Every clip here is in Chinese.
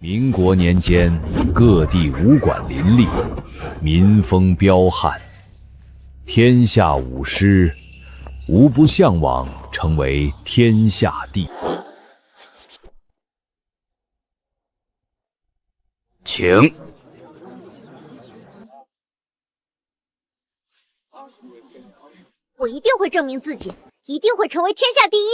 民国年间，各地武馆林立，民风彪悍，天下武师无不向往成为天下第一。请。我一定会证明自己，一定会成为天下第一。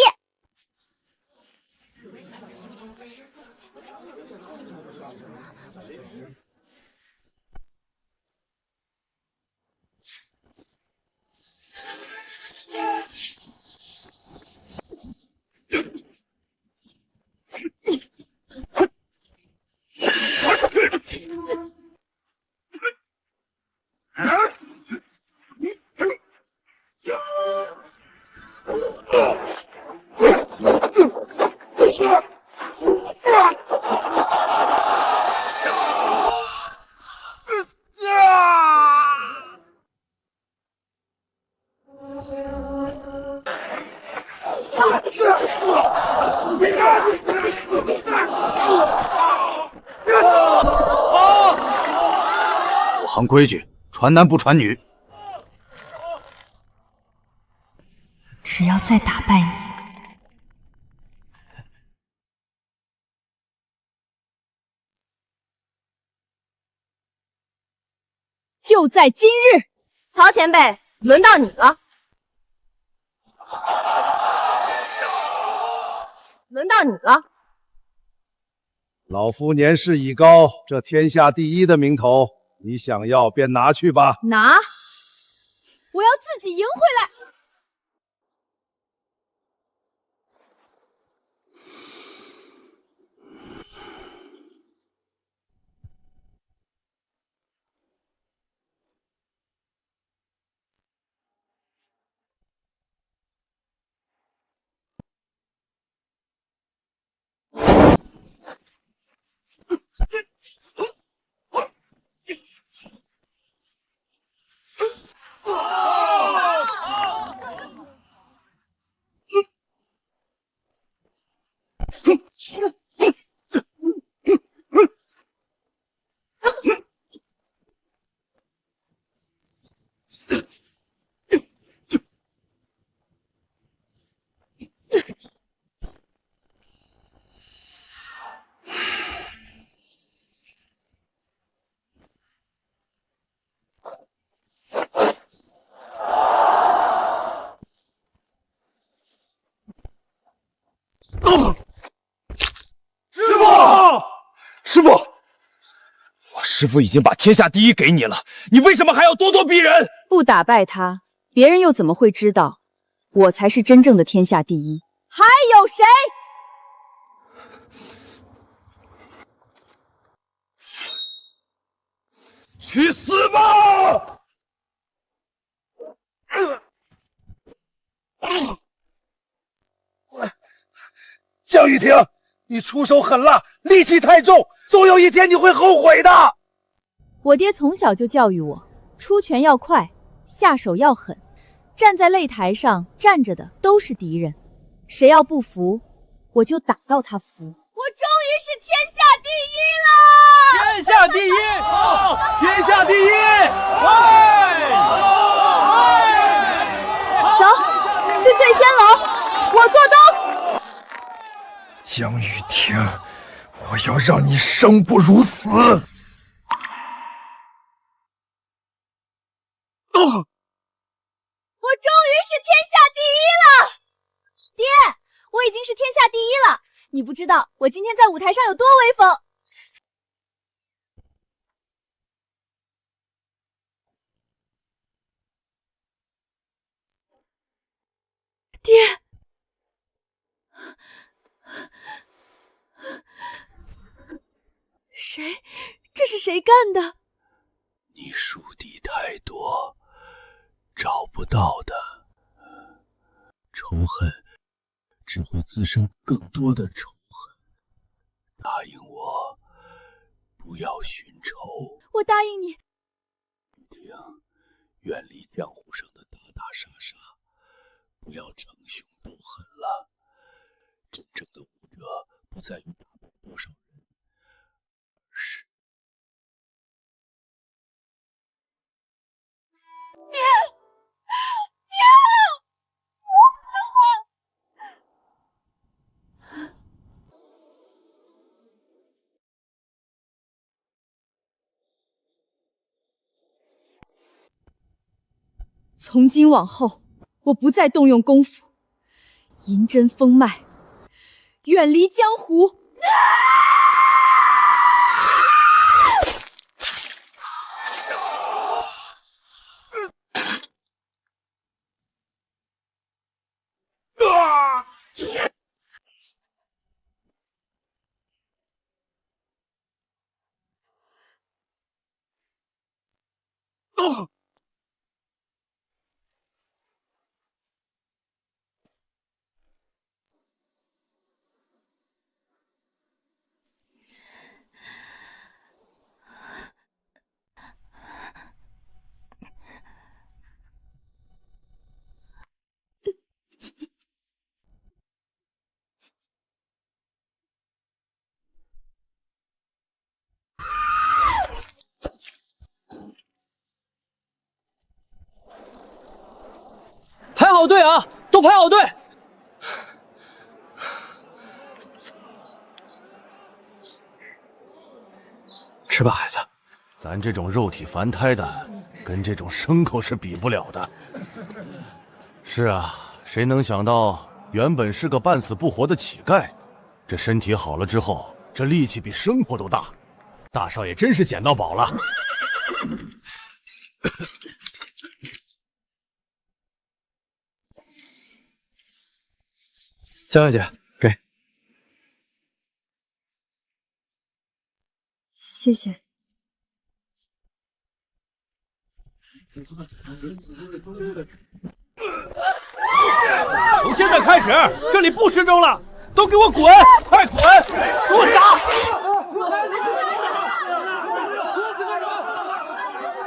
武行规矩，传男不传女。只要再打败你，就在今日。曹前辈，轮到你了。轮到你了。老夫年事已高，这天下第一的名头，你想要便拿去吧。拿！我要自己赢回来。师傅，我师傅已经把天下第一给你了，你为什么还要咄咄逼人？不打败他，别人又怎么会知道我才是真正的天下第一？还有谁？去死吧！江雨婷，你出手狠辣，戾气太重，总有一天你会后悔的。我爹从小就教育我，出拳要快，下手要狠，站在擂台上站着的都是敌人，谁要不服，我就打到他服。我终于是天下第一了！天下第一！天下第一！走，去醉仙楼，我做东。江雨婷，我要让你生不如死！我终于是天下第一了！爹，我已经是天下第一了，你不知道我今天在舞台上有多威风。爹，谁？这是谁干的？你树敌太多，找不到的。仇恨只会滋生更多的仇恨。答应我，不要寻仇。我答应你。雨婷，远离江湖上的打打杀杀，不要逞凶斗狠了。真正的武者不在于打败多少人，从今往后，我不再动用功夫，银针封脉，远离江湖。排好队啊，都排好队！吃吧，孩子，咱这种肉体凡胎的，跟这种牲口是比不了的。是啊，谁能想到，原本是个半死不活的乞丐，这身体好了之后，这力气比牲口都大。大少爷真是捡到宝了。江小姐，给。谢谢。从现在开始，这里不施粥了，都给我滚！快滚！给我打！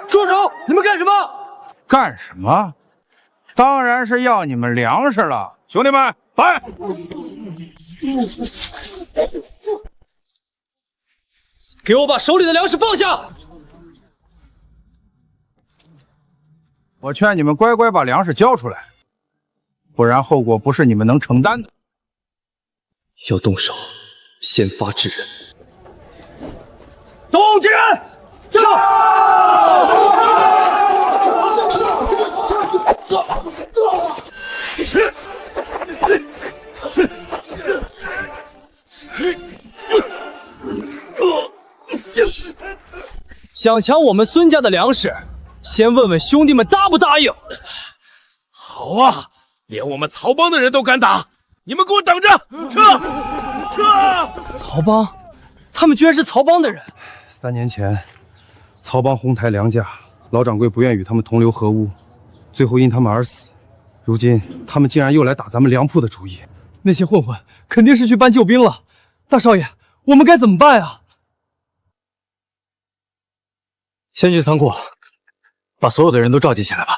住手！你们干什么？干什么？当然是要你们粮食了，兄弟们，来！给我把手里的粮食放下！我劝你们乖乖把粮食交出来，不然后果不是你们能承担的。要动手，先发制人。动起来！上！想抢我们孙家的粮食，先问问兄弟们答不答应？好啊，连我们曹帮的人都敢打，你们给我等着！撤！撤！曹帮，他们居然是曹帮的人。3年前，曹帮哄抬粮价，老掌柜不愿与他们同流合污，最后因他们而死。如今他们竟然又来打咱们粮铺的主意，那些混混肯定是去搬救兵了。大少爷，我们该怎么办啊？先去仓库，把所有的人都召集起来吧。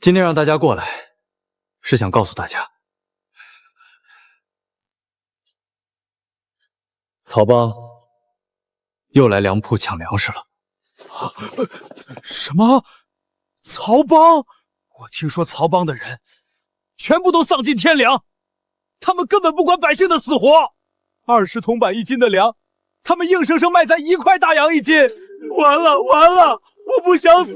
今天让大家过来，是想告诉大家，曹帮又来粮铺抢粮食了。什么？曹帮？我听说曹帮的人全部都丧尽天良，他们根本不管百姓的死活。20铜板1斤的粮，他们硬生生卖咱1块大洋1斤。完了完了，我不想死，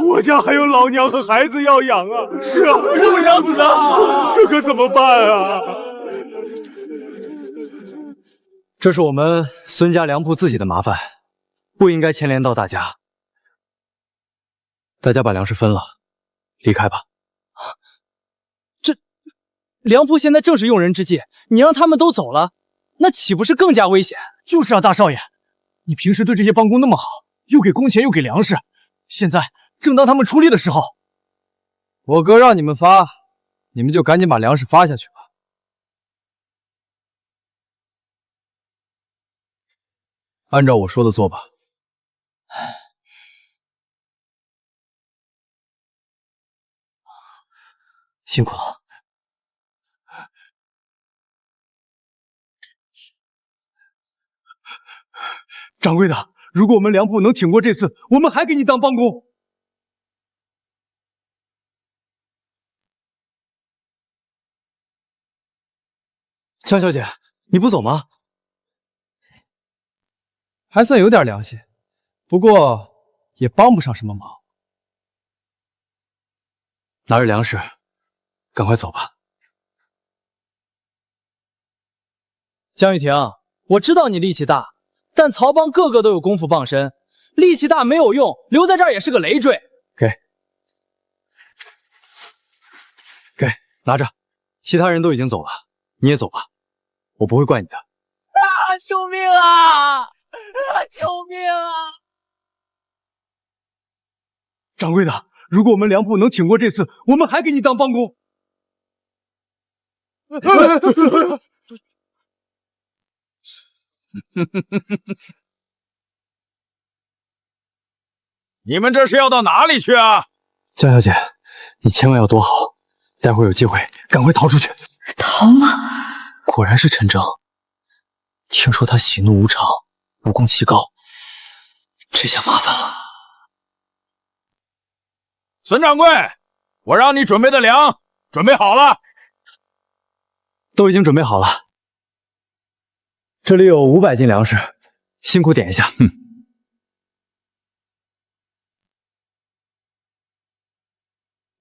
我家还有老娘和孩子要养啊！是啊，我不想死啊，这可怎么办啊？这是我们孙家粮铺自己的麻烦，不应该牵连到大家。大家把粮食分了，离开吧。这粮铺现在正是用人之际，你让他们都走了，那岂不是更加危险？就是啊，大少爷，你平时对这些帮工那么好，又给工钱又给粮食，现在正当他们出力的时候，我哥让你们发，你们就赶紧把粮食发下去吧。按照我说的做吧。辛苦了。掌柜的，如果我们粮铺能挺过这次，我们还给你当帮工。江小姐，你不走吗？还算有点良心，不过也帮不上什么忙。拿着粮食，赶快走吧。江玉婷，我知道你力气大，但曹帮个个都有功夫傍身，力气大没有用，留在这儿也是个累赘。给，拿着。其他人都已经走了，你也走吧，我不会怪你的。啊！救命啊！救命啊！掌柜的，如果我们粮铺能挺过这次，我们还给你当帮工。你们这是要到哪里去啊？江小姐，你千万要躲好，待会儿有机会赶快逃出去。逃吗？果然是陈征，听说他喜怒无常，武功奇高，这下麻烦了。孙掌柜，我让你准备的粮准备好了，都已经准备好了。这里有500斤粮食，辛苦点一下。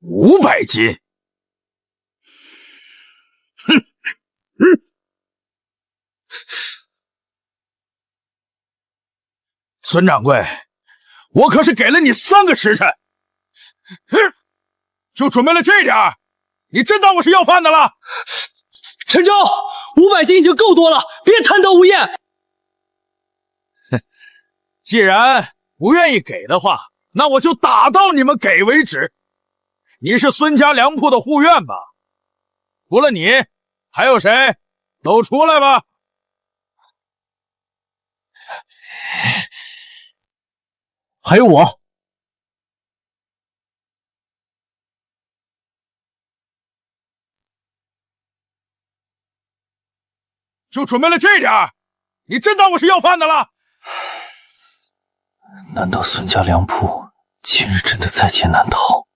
500斤。孙掌柜，我可是给了你3个时辰，就准备了这点儿，你真当我是要饭的了？陈征，500斤已经够多了，别贪得无厌。既然不愿意给的话，那我就打到你们给为止。你是孙家粮铺的护院吧？除了你，还有谁？都出来吧！还有我。就准备了这点儿，你真当我是要饭的了？难道孙家粮铺今日真的在劫难逃？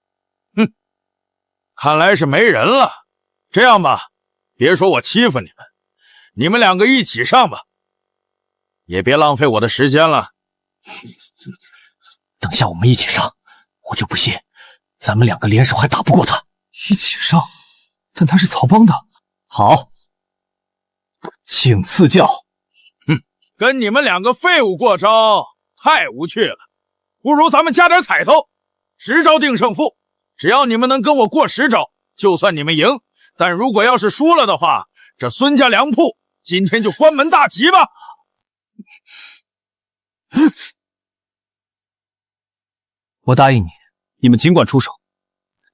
看来是没人了。这样吧，别说我欺负你们，你们2个一起上吧，也别浪费我的时间了。等下我们一起上，我就不信咱们2个联手还打不过他。一起上？但他是曹帮的。好，请赐教。跟你们2个废物过招太无趣了，不如咱们加点彩头，10招定胜负。只要你们能跟我过10招，就算你们赢。但如果要是输了的话，这孙家粮铺今天就关门大吉吧。我答应你，你们尽管出手。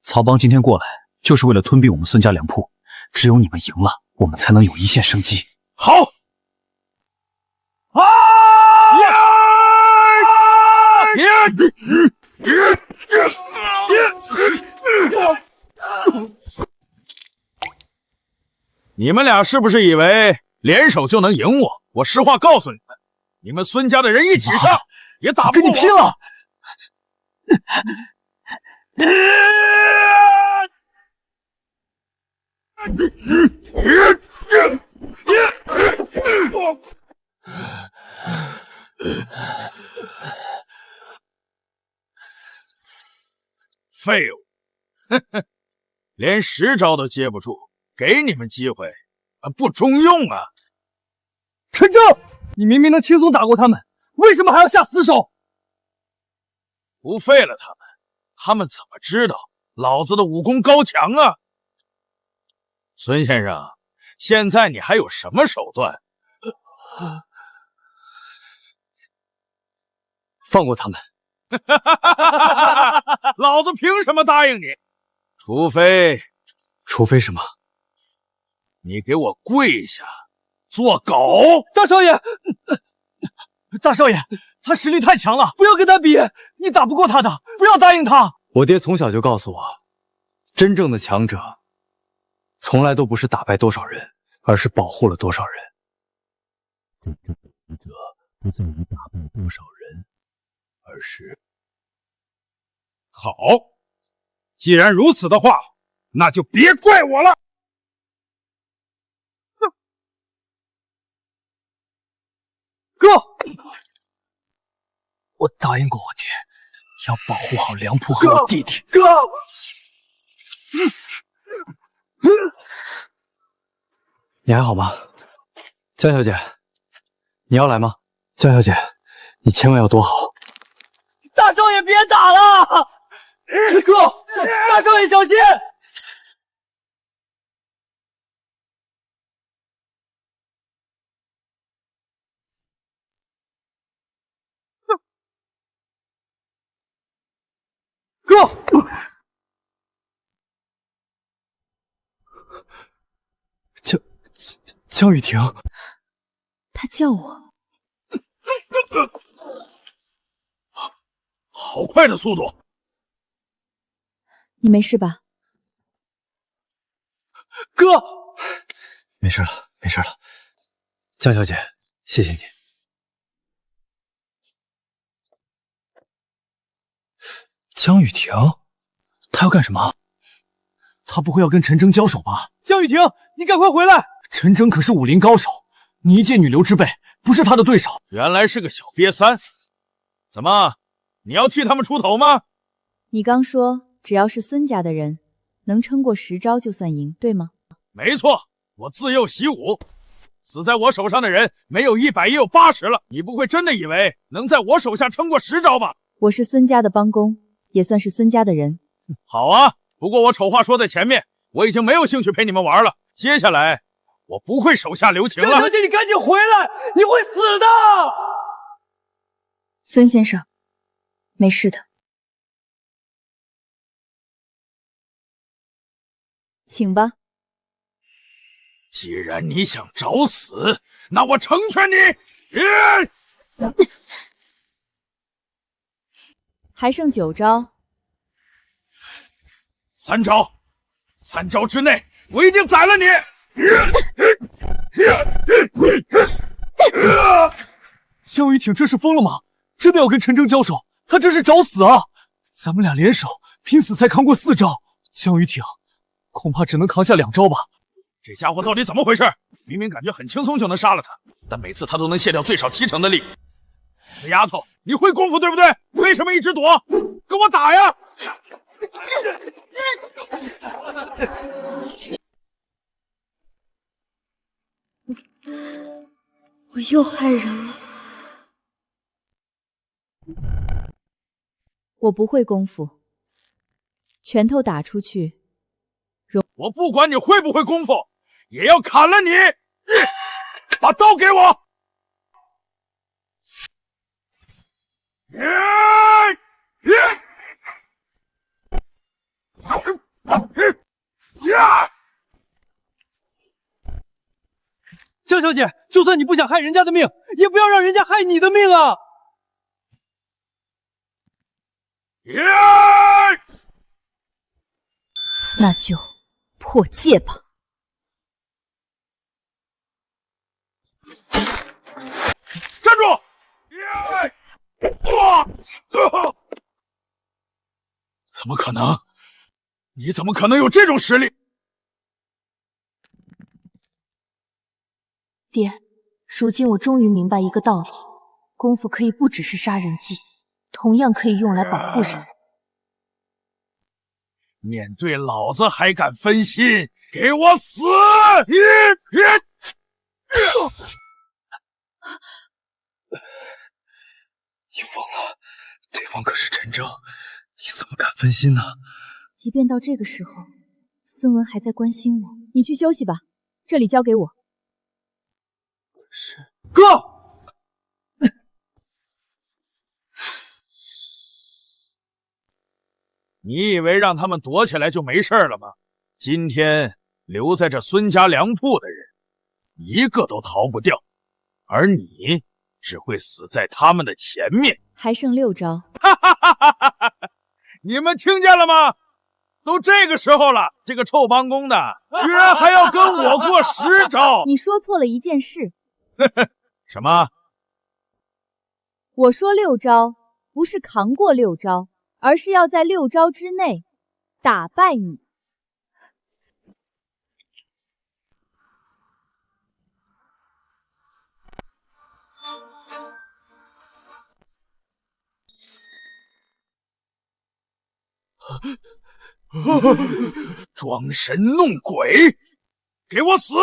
曹帮今天过来就是为了吞并我们孙家粮铺，只有你们赢了，我们才能有一线生机。好！啊！你们俩是不是以为联手就能赢我？我实话告诉你们，你们孙家的人一起上，也打不过我。跟你拼了！废物！连10招都接不住，给你们机会不中用啊！陈征，你明明能轻松打过他们，为什么还要下死手？不废了他们，他们怎么知道老子的武功高强啊？孙先生，现在你还有什么手段？放过他们！老子凭什么答应你？除非什么？你给我跪下做狗！大少爷，大少爷，他实力太强了，不要跟他比，你打不过他的，不要答应他。我爹从小就告诉我，真正的强者，从来都不是打败多少人，而是保护了多少人。真正的强者不在于打败多少人，而是……好，既然如此的话，那就别怪我了。哥，我答应过我爹，要保护好梁铺和我弟弟。哥，你还好吗？江小姐，你要来吗？江小姐，你千万要躲好。大少爷别打了！哥，大少爷小心！哥，江雨婷，他叫我。好快的速度！你没事吧？哥，没事了，没事了。江小姐，谢谢你。江雨婷，她要干什么？他不会要跟陈征交手吧？江雨婷，你赶快回来！陈征可是武林高手，你一介女流之辈，不是他的对手。原来是个小瘪三，怎么，你要替他们出头吗？你刚说只要是孙家的人，能撑过10招就算赢，对吗？没错，我自幼习武，死在我手上的人没有100也有80了。你不会真的以为能在我手下撑过10招吧？我是孙家的帮工，也算是孙家的人。好啊，不过我丑话说在前面，我已经没有兴趣陪你们玩了。接下来我不会手下留情了。江小姐，你赶紧回来，你会死的！孙先生，没事的，请吧。既然你想找死，那我成全你。还剩9招，3招，3招之内我一定宰了你！江雨婷这是疯了吗？真的要跟陈征交手？他这是找死啊！咱们俩联手拼死才扛过4招，江雨婷恐怕只能扛下2招吧。这家伙到底怎么回事？明明感觉很轻松就能杀了他，但每次他都能卸掉最少70%的力。死丫头，你会功夫对不对？为什么一直躲？跟我打呀！我又害人了。我不会功夫，拳头打出去，我不管你会不会功夫，也要砍了你！把刀给我！江小姐，就算你不想害人家的命，也不要让人家害你的命啊！那就破戒吧。站住！怎么可能？你怎么可能有这种实力？爹，如今我终于明白一个道理：功夫可以不只是杀人技，同样可以用来保护人。面对老子还敢分心，给我死！你疯了！对方可是陈征，你怎么敢分心呢？即便到这个时候，孙文还在关心我。你去休息吧，这里交给我。是哥。你以为让他们躲起来就没事了吗？今天留在这孙家粮铺的人，一个都逃不掉，而你只会死在他们的前面。还剩6招，你们听见了吗？都这个时候了，这个臭帮工的居然还要跟我过10招！你说错了一件事。什么？我说6招，不是扛过6招，而是要在6招之内打败你。装神弄鬼，给我死！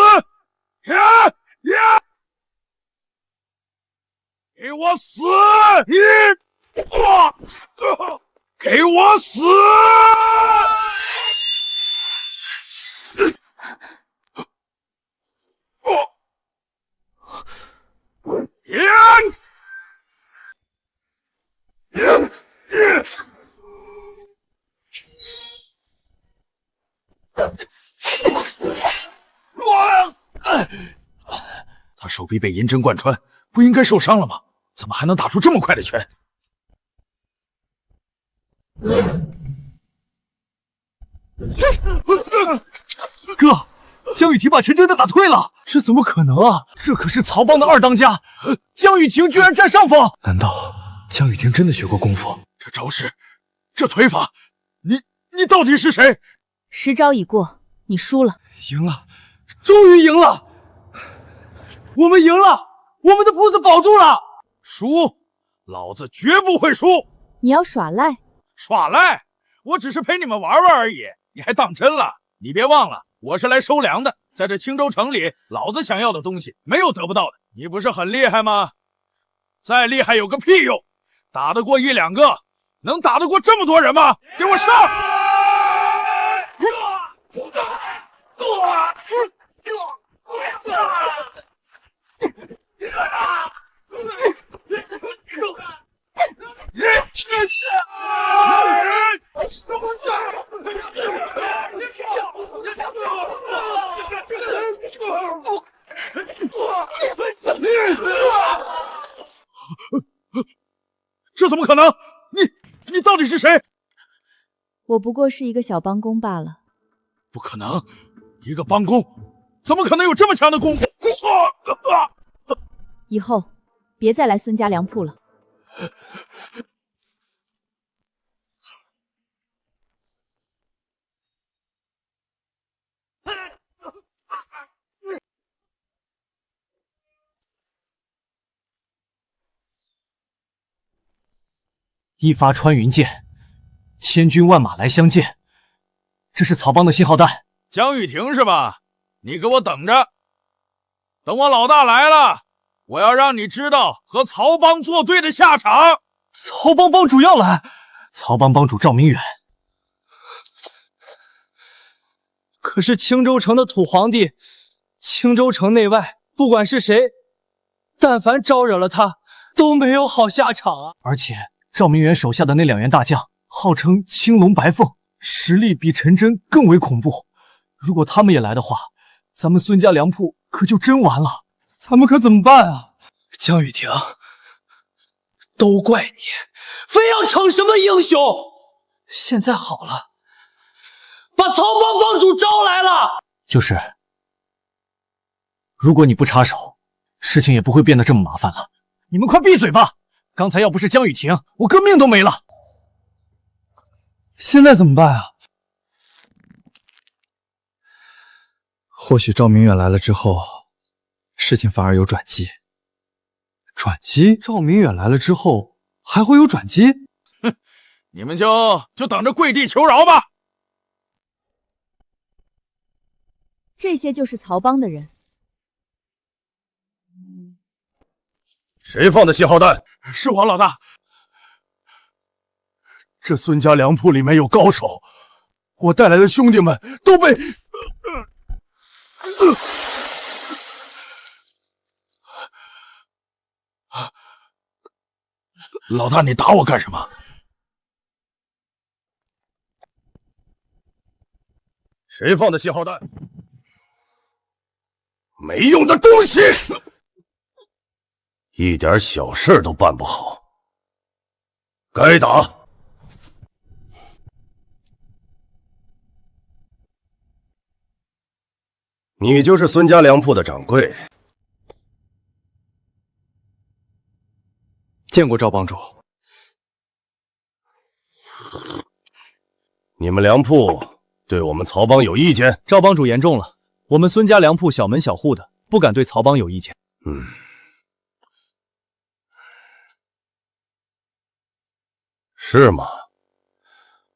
呀！给我死！给我死！他手臂被银针贯穿，不应该受伤了吗？怎么还能打出这么快的拳？哥，江雨婷把陈真的打退了，这怎么可能啊？这可是曹帮的二当家，江雨婷居然占上风！难道江雨婷真的学过功夫？这招式，这腿法，你到底是谁？10招已过，你输了。赢了，终于赢了！我们赢了，我们的铺子保住了。输，老子绝不会输！你要耍赖？耍赖？我只是陪你们玩玩而已，你还当真了？你别忘了，我是来收粮的，在这青州城里，老子想要的东西没有得不到的。你不是很厉害吗？再厉害有个屁用！打得过1、2个，能打得过这么多人吗？给我上！这怎么可能？你到底是谁？我不过是一个小帮工罢了。不可能，一个帮工怎么可能有这么强的功夫？以后别再来孙家粮铺了。一发穿云箭，千军万马来相见，这是曹帮的信号弹。江雨婷是吧？你给我等着，等我老大来了，我要让你知道和曹帮作对的下场。曹帮帮主要来，曹帮帮主赵明远。可是青州城的土皇帝，青州城内外不管是谁，但凡招惹了他，都没有好下场啊！而且赵明远手下的那2员大将，号称青龙白凤，实力比陈真更为恐怖。如果他们也来的话，咱们孙家粮铺可就真完了。咱们可怎么办啊？江雨婷，都怪你，非要逞什么英雄。现在好了，把曹帮帮主招来了。就是，如果你不插手，事情也不会变得这么麻烦了。你们快闭嘴吧！刚才要不是江雨婷，我哥命都没了。现在怎么办啊？或许赵明远来了之后，事情反而有转机。转机？赵明远来了之后还会有转机？哼，你们就等着跪地求饶吧。这些就是曹帮的人。谁放的信号弹？是我老大。这孙家粮铺里面有高手，我带来的兄弟们都被……老大，你打我干什么？谁放的信号弹？没用的东西！一点小事都办不好，该打！你就是孙家粮铺的掌柜？见过赵帮主。你们粮铺对我们曹帮有意见？赵帮主言重了，我们孙家粮铺小门小户的，不敢对曹帮有意见。是吗？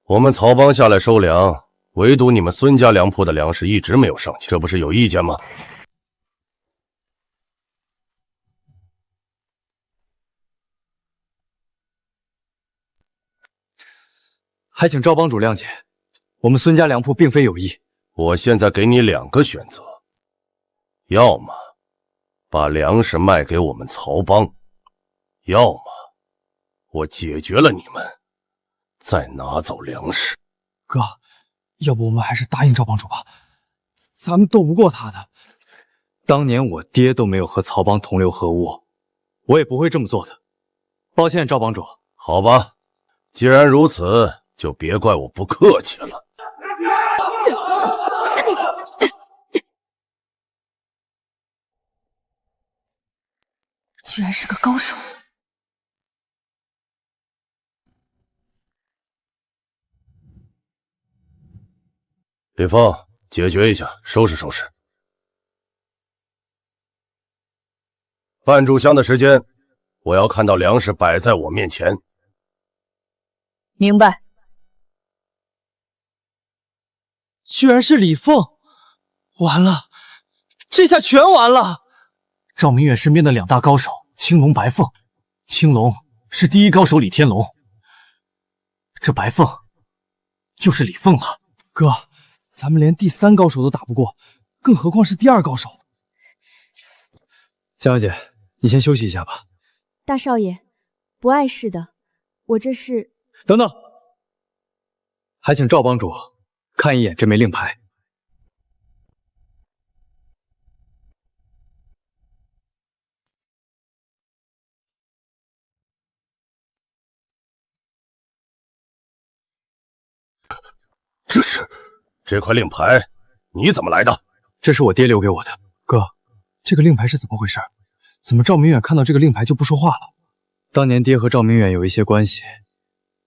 我们曹帮下来收粮，唯独你们孙家粮铺的粮食一直没有上去，这不是有意见吗？还请赵帮主谅解，我们孙家粮铺并非有意。我现在给你2个选择，要么把粮食卖给我们曹帮，要么我解决了你们，再拿走粮食。哥，要不我们还是答应赵帮主吧，咱们斗不过他的。当年我爹都没有和曹帮同流合污，我也不会这么做的。抱歉，赵帮主。好吧，既然如此，就别怪我不客气了。居然是个高手。李凤，解决一下，收拾收拾。半炷香的时间，我要看到粮食摆在我面前。明白。居然是李凤，完了，这下全完了。赵明远身边的2大高手青龙、白凤，青龙是第1高手李天龙，这白凤就是李凤了。哥，咱们连第3高手都打不过，更何况是第2高手。江小姐，你先休息一下吧。大少爷，不碍事的，我这是……等等，还请赵帮主看一眼这枚令牌。这块令牌你怎么来的？这是我爹留给我的。哥，这个令牌是怎么回事？怎么赵明远看到这个令牌就不说话了？当年爹和赵明远有一些关系，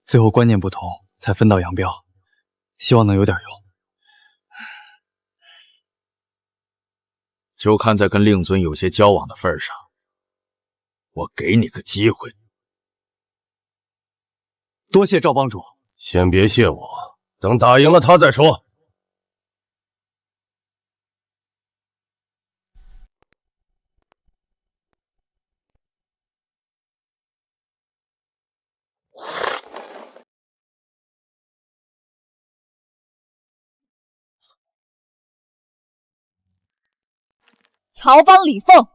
最后观念不同，才分道扬镳，希望能有点用。就看在跟令尊有些交往的份上，我给你个机会。多谢赵帮主。先别谢我，等打赢了他再说。曹帮李凤，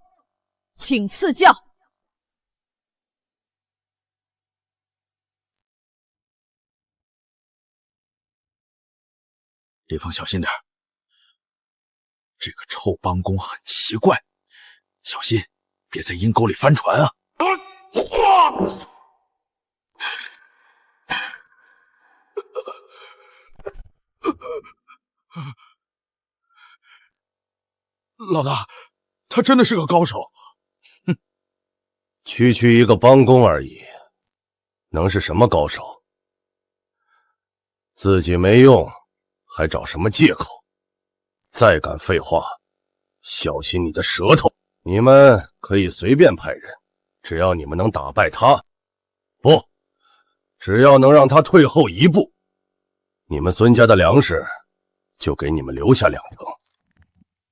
请赐教。李凤，小心点，这个臭帮工很奇怪，小心别在阴沟里翻船啊！老大，他真的是个高手。哼，区一个帮工而已，能是什么高手？自己没用，还找什么借口？再敢废话，小心你的舌头！你们可以随便派人，只要你们能打败他，不，只要能让他退后一步，你们孙家的粮食就给你们留下2成。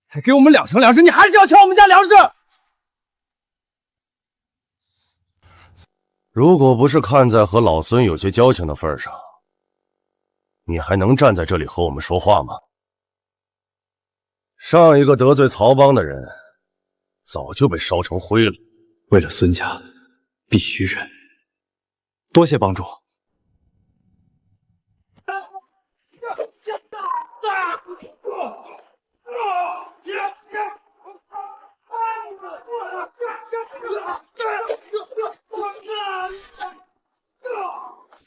还给我们2成粮食，你还是要抢我们家粮食？如果不是看在和老孙有些交情的份上，你还能站在这里和我们说话吗？上一个得罪曹帮的人早就被烧成灰了。为了孙家，必须忍。多谢帮主。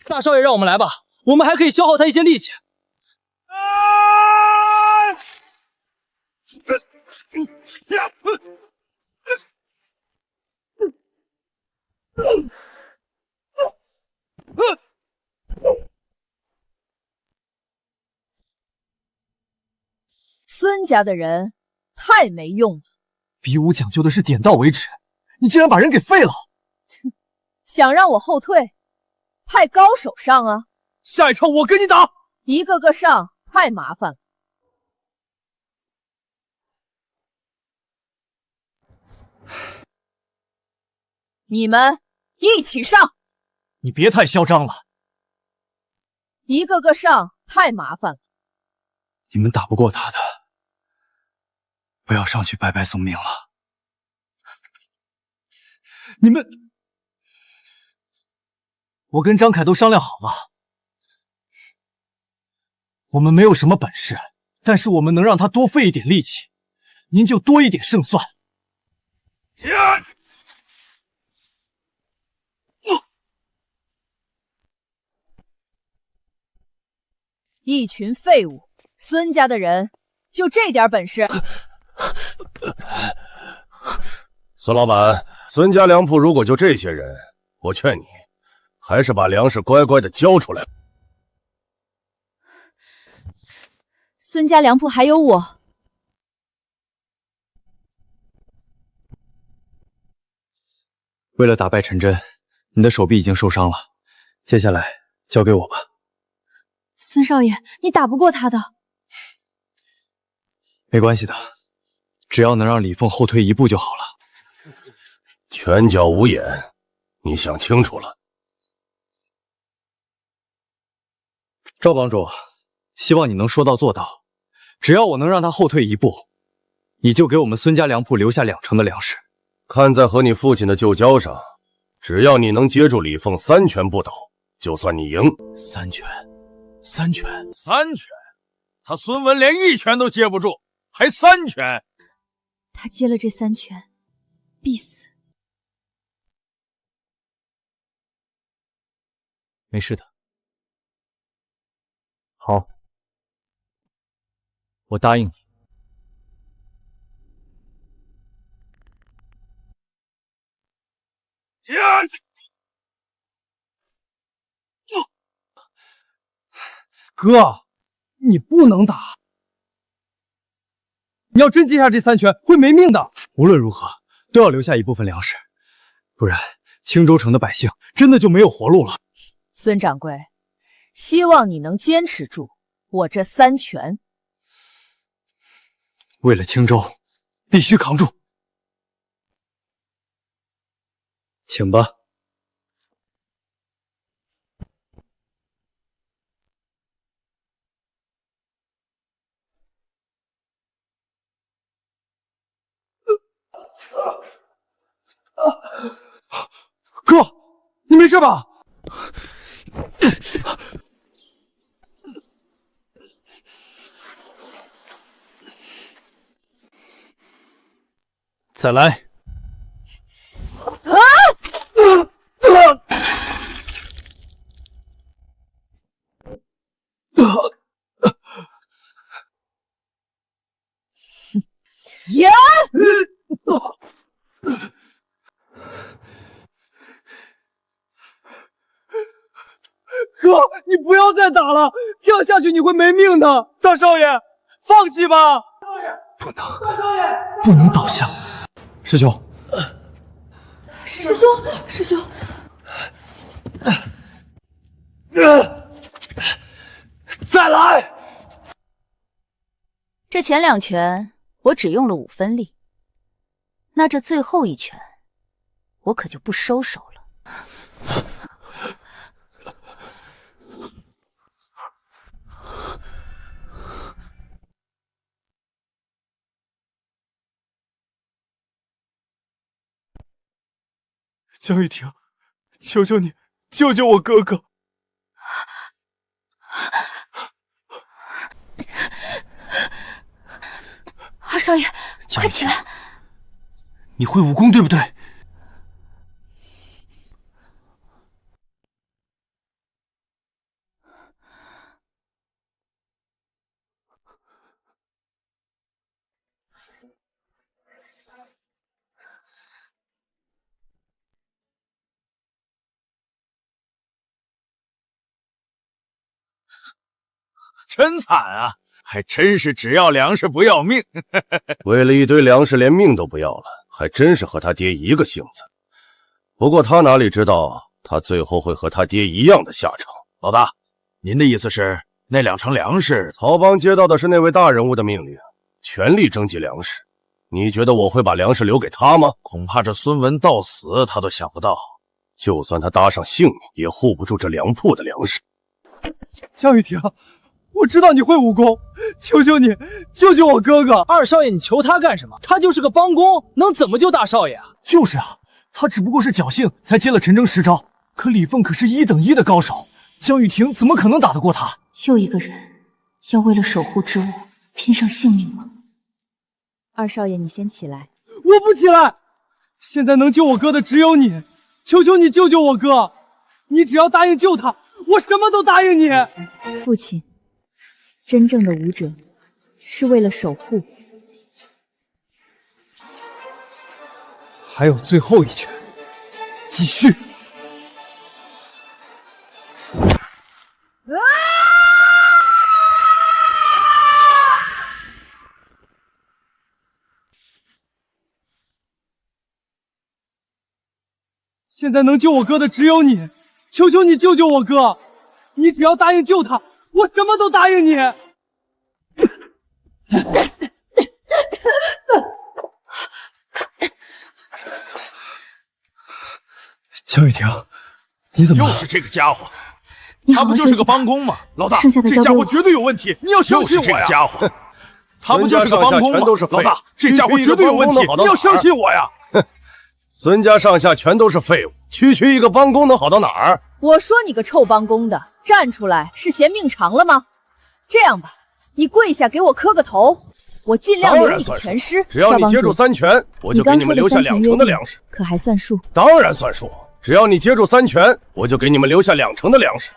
大少爷让我们来吧，我们还可以消耗他一些力气。孙家的人太没用了，比武讲究的是点到为止，你竟然把人给废了！想让我后退，派高手上啊！下一场我跟你打。一个个上，太麻烦了。你们一起上！你别太嚣张了。一个个上，太麻烦了。你们打不过他的，不要上去白白送命了。你们，我跟张凯都商量好了，我们没有什么本事，但是我们能让他多费一点力气，您就多一点胜算。一群废物，孙家的人就这点本事？孙老板，孙家粮铺如果就这些人，我劝你还是把粮食乖乖的交出来。孙家粮铺还有我。为了打败陈真，你的手臂已经受伤了，接下来交给我吧。孙少爷，你打不过他的。没关系的，只要能让李凤后退一步就好了。拳脚无眼，你想清楚了？赵帮主，希望你能说到做到。只要我能让他后退一步，你就给我们孙家粮铺留下2成的粮食。看在和你父亲的旧交上，只要你能接住李凤3拳不倒，就算你赢。3拳。他孙文连1拳都接不住，还3拳？他接了这3拳，必死。没事的。好，我答应你。哥，你不能打！你要真接下这3拳，会没命的。无论如何，都要留下一部分粮食，不然青州城的百姓真的就没有活路了。孙掌柜，希望你能坚持住我这3拳。为了青州，必须扛住。请吧。哥，你没事吧？再来。赢！哥，你不要再打了，这样下去你会没命的。大少爷，放弃吧。不能倒下。师兄，师兄，再来。这前2拳我只用了5分力，那这最后1拳，我可就不收手了。江雨婷，求求你，救救我哥哥！二少爷，快起来！你会武功对不对？真惨啊！还真是只要粮食不要命。为了一堆粮食连命都不要了，还真是和他爹一个性子。不过他哪里知道，他最后会和他爹一样的下场。老大，您的意思是那2成粮食？曹帮接到的是那位大人物的命令，全力征集粮食。你觉得我会把粮食留给他吗？恐怕这孙文到死他都想不到，就算他搭上性命，也护不住这粮铺的粮食。江雨婷，我知道你会武功，求求你救救我哥哥！二少爷，你求他干什么？他就是个帮工，能怎么救大少爷啊？就是啊，他只不过是侥幸才接了陈征10招，可李凤可是1等1的高手，江雨婷怎么可能打得过他？又一个人要为了守护之物拼上性命吗？二少爷，你先起来。我不起来！现在能救我哥的只有你，求求你救救我哥！你只要答应救他，我什么都答应你。父亲，真正的武者是为了守护。还有最后一拳，继续！现在能救我哥的只有你，求求你救救我哥！你只要答应救他，我什么都答应你。江雨婷，你怎么了？又是这个家伙，你好好休息吧。他不就是个帮工吗？老大，剩下的交给我。这家伙绝对有问题，你要相信我呀！又是这个家伙，他不就是个帮工吗？老大，这家伙绝对有问题，你要相信我呀！孙家上下全都是废物，区一个帮工能好到哪儿？我说你个臭帮工的，站出来是嫌命长了吗？这样吧，你跪下给我磕个头，我尽量留你个全尸。只要你接住3拳，我就给你们留下2成的粮食。可还算数？当然算数。只要你接住3拳，我就给你们留下2成的粮食。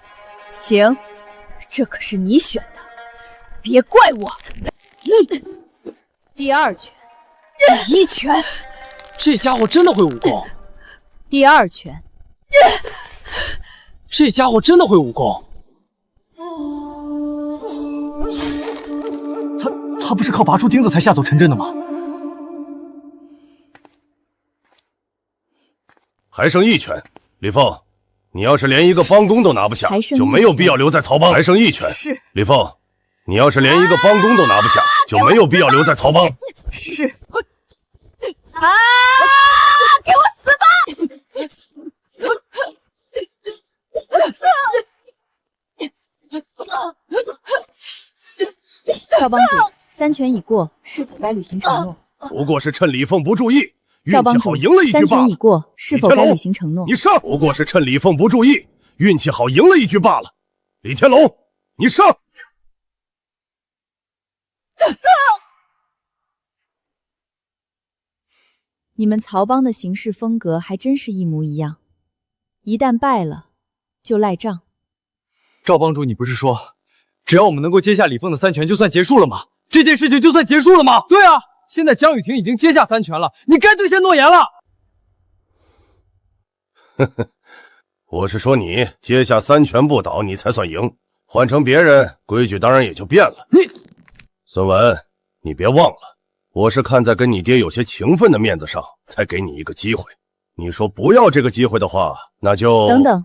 请，这可是你选的，别怪我。第2拳，第1拳。这家伙真的会武功。第2拳。这家伙真的会武功。他不是靠拔出钉子才吓走陈震的吗？还剩1拳，李凤，你要是连一个帮工都拿不下，就没有必要留在曹帮。还剩1拳，是。李凤，你要是连一个帮工都拿不下，就没有必要留在曹帮。是。啊！给我死吧！赵帮主，3拳已过，是否该履行承诺？不过是趁李凤不注意，运赵帮主，气好赢了一局罢了。3拳已过，是否该履行承诺？你上！不过是趁李凤不注意，运气好赢了一局罢了。李天龙，你上！你们曹帮的行事风格还真是一模一样，一旦败了就赖账。赵帮主，你不是说只要我们能够接下李凤的3拳就算结束了吗？这件事情就算结束了吗？对啊，现在江雨婷已经接下3拳了，你该兑现诺言了。呵呵，我是说你接下3拳不倒，你才算赢。换成别人，规矩当然也就变了。孙文，你别忘了，我是看在跟你爹有些情分的面子上，才给你一个机会。你说不要这个机会的话，那就……等等，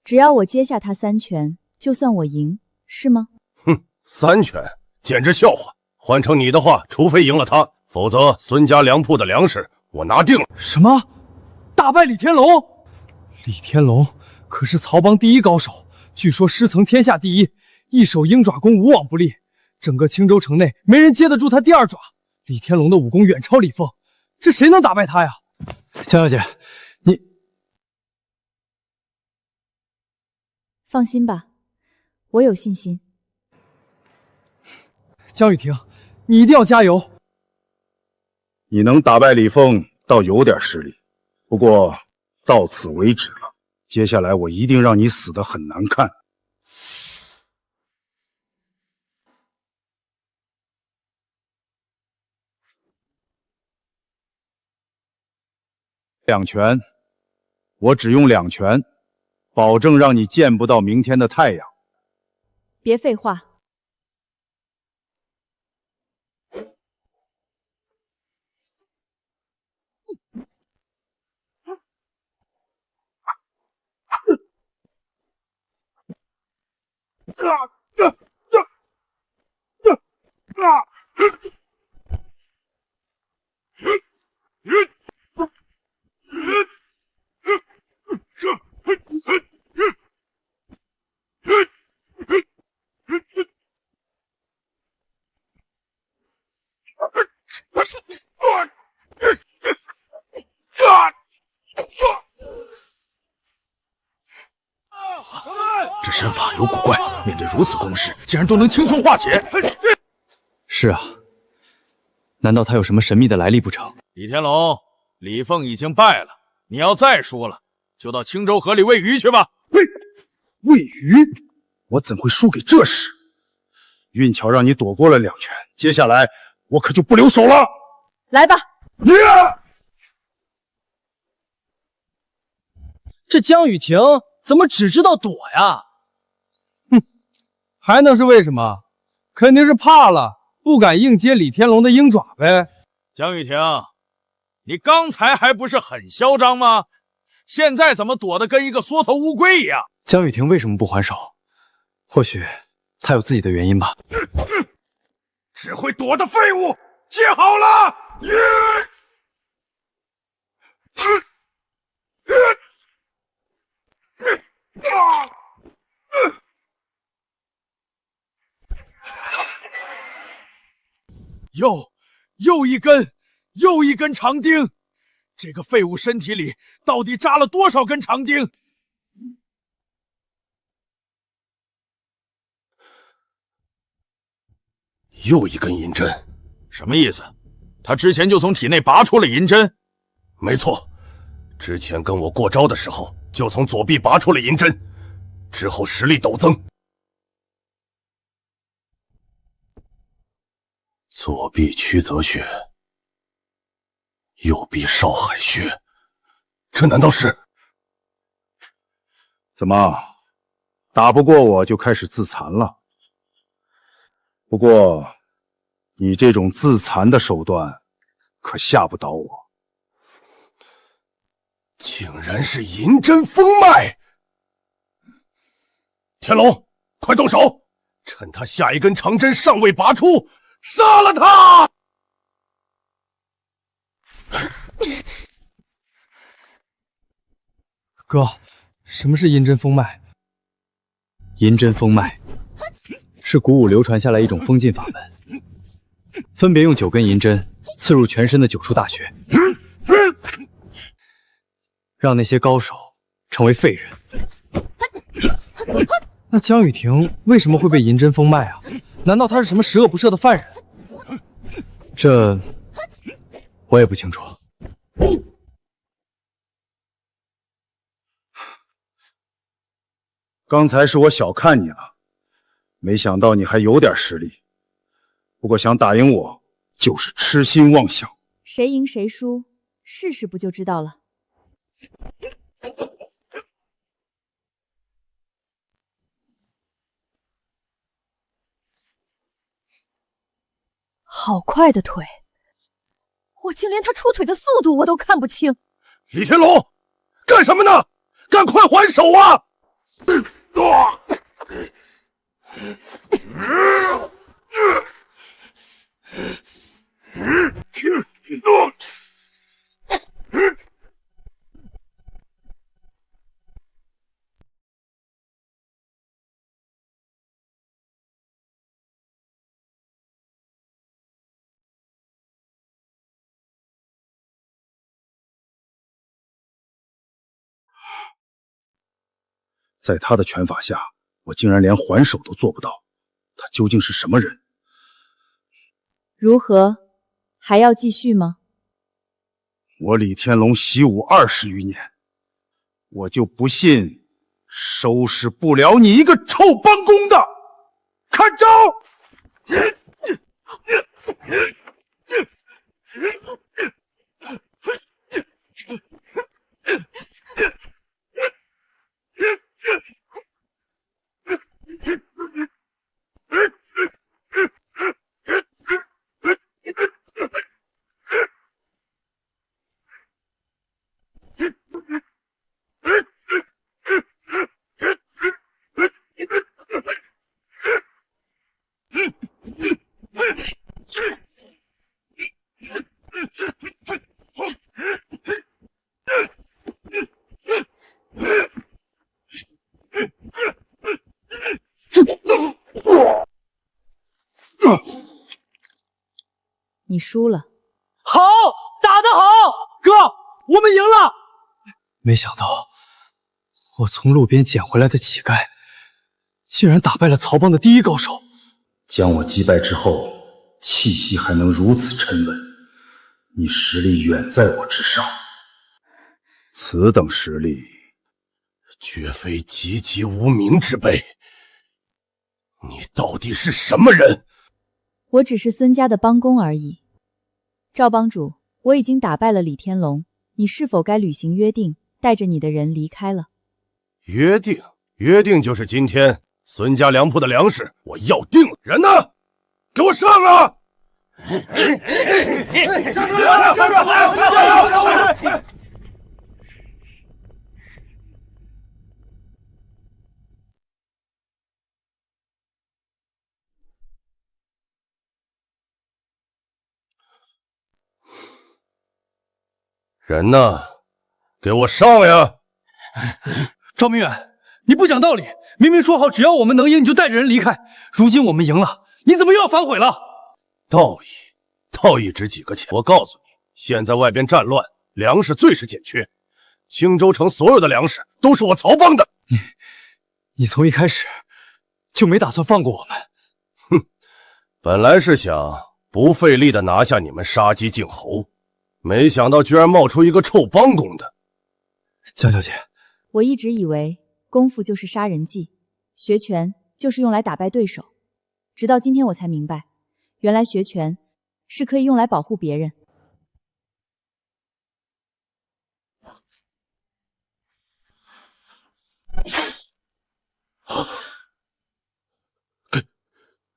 只要我接下他3拳，就算我赢，是吗？哼，3拳简直笑话。换成你的话，除非赢了他，否则孙家粮铺的粮食我拿定了。什么？大败李天龙？李天龙可是曹帮第1高手，据说师曾天下第1，一手鹰爪功无往不利，整个青州城内没人接得住他第2爪。李天龙的武功远超李凤，这谁能打败他呀？江小姐，你放心吧，我有信心。江雨婷，你一定要加油。你能打败李凤，倒有点实力，不过到此为止了。接下来我一定让你死得很难看。2拳，我只用2拳，保证让你见不到明天的太阳。别废话。这身法有古怪，面对如此攻势，竟然都能轻松化解。是啊，难道他有什么神秘的来历不成？李天龙，李凤已经败了，你要再输了，就到青州河里喂鱼去吧。喂鱼？我怎会输给这事？运巧让你躲过了2拳，接下来我可就不留手了。来吧！这江雨婷怎么只知道躲呀？哼，还能是为什么？肯定是怕了，不敢硬接李天龙的鹰爪呗。江雨婷，你刚才还不是很嚣张吗？现在怎么躲得跟一个缩头乌龟一样？江雨婷为什么不还手？或许她有自己的原因吧。只会躲的废物，接好了！又一根长钉，这个废物身体里到底扎了多少根长钉？又一根银针，什么意思？他之前就从体内拔出了银针？没错，之前跟我过招的时候，就从左臂拔出了银针，之后实力陡增。左臂曲泽穴，右臂少海穴，这难道是？怎么，打不过我就开始自残了？不过，你这种自残的手段，可吓不倒我。竟然是银针封脉！天龙，快动手！趁他下一根长针尚未拔出，杀了他！哥，什么是银针封脉？银针封脉是古武流传下来一种封禁法门，分别用9根银针刺入全身的9处大穴，让那些高手成为废人。那江雨婷为什么会被银针封脉啊？难道她是什么十恶不赦的犯人？这我也不清楚。刚才是我小看你了，没想到你还有点实力。不过想打赢我，就是痴心妄想。谁赢谁输，试试不就知道了。好快的腿，我竟连他出腿的速度我都看不清。李天龙，干什么呢？赶快还手啊！在他的拳法下，我竟然连还手都做不到。他究竟是什么人？如何？还要继续吗？我李天龙习武20余年，我就不信收拾不了你一个臭帮工的！看招！你输了。好，打得好，哥，我们赢了！没想到，我从路边捡回来的乞丐，竟然打败了曹帮的第一高手。将我击败之后，气息还能如此沉稳，你实力远在我之上。此等实力，绝非籍籍无名之辈。你到底是什么人？我只是孙家的帮工而已。赵帮主，我已经打败了李天龙，你是否该履行约定，带着你的人离开了？约定？约定就是今天孙家粮铺的粮食，我要定了。人呢？给我上啊！人呢？给我上呀！赵明远，你不讲道理，明明说好只要我们能赢，你就带着人离开。如今我们赢了，你怎么又要反悔了？道义值几个钱？我告诉你，现在外边战乱，粮食最是紧缺。青州城所有的粮食都是我曹帮的。你从一开始就没打算放过我们。哼，本来是想不费力的拿下你们杀鸡儆猴，没想到居然冒出一个臭帮工的。江小姐，我一直以为功夫就是杀人技，学拳就是用来打败对手，直到今天我才明白，原来学拳是可以用来保护别人。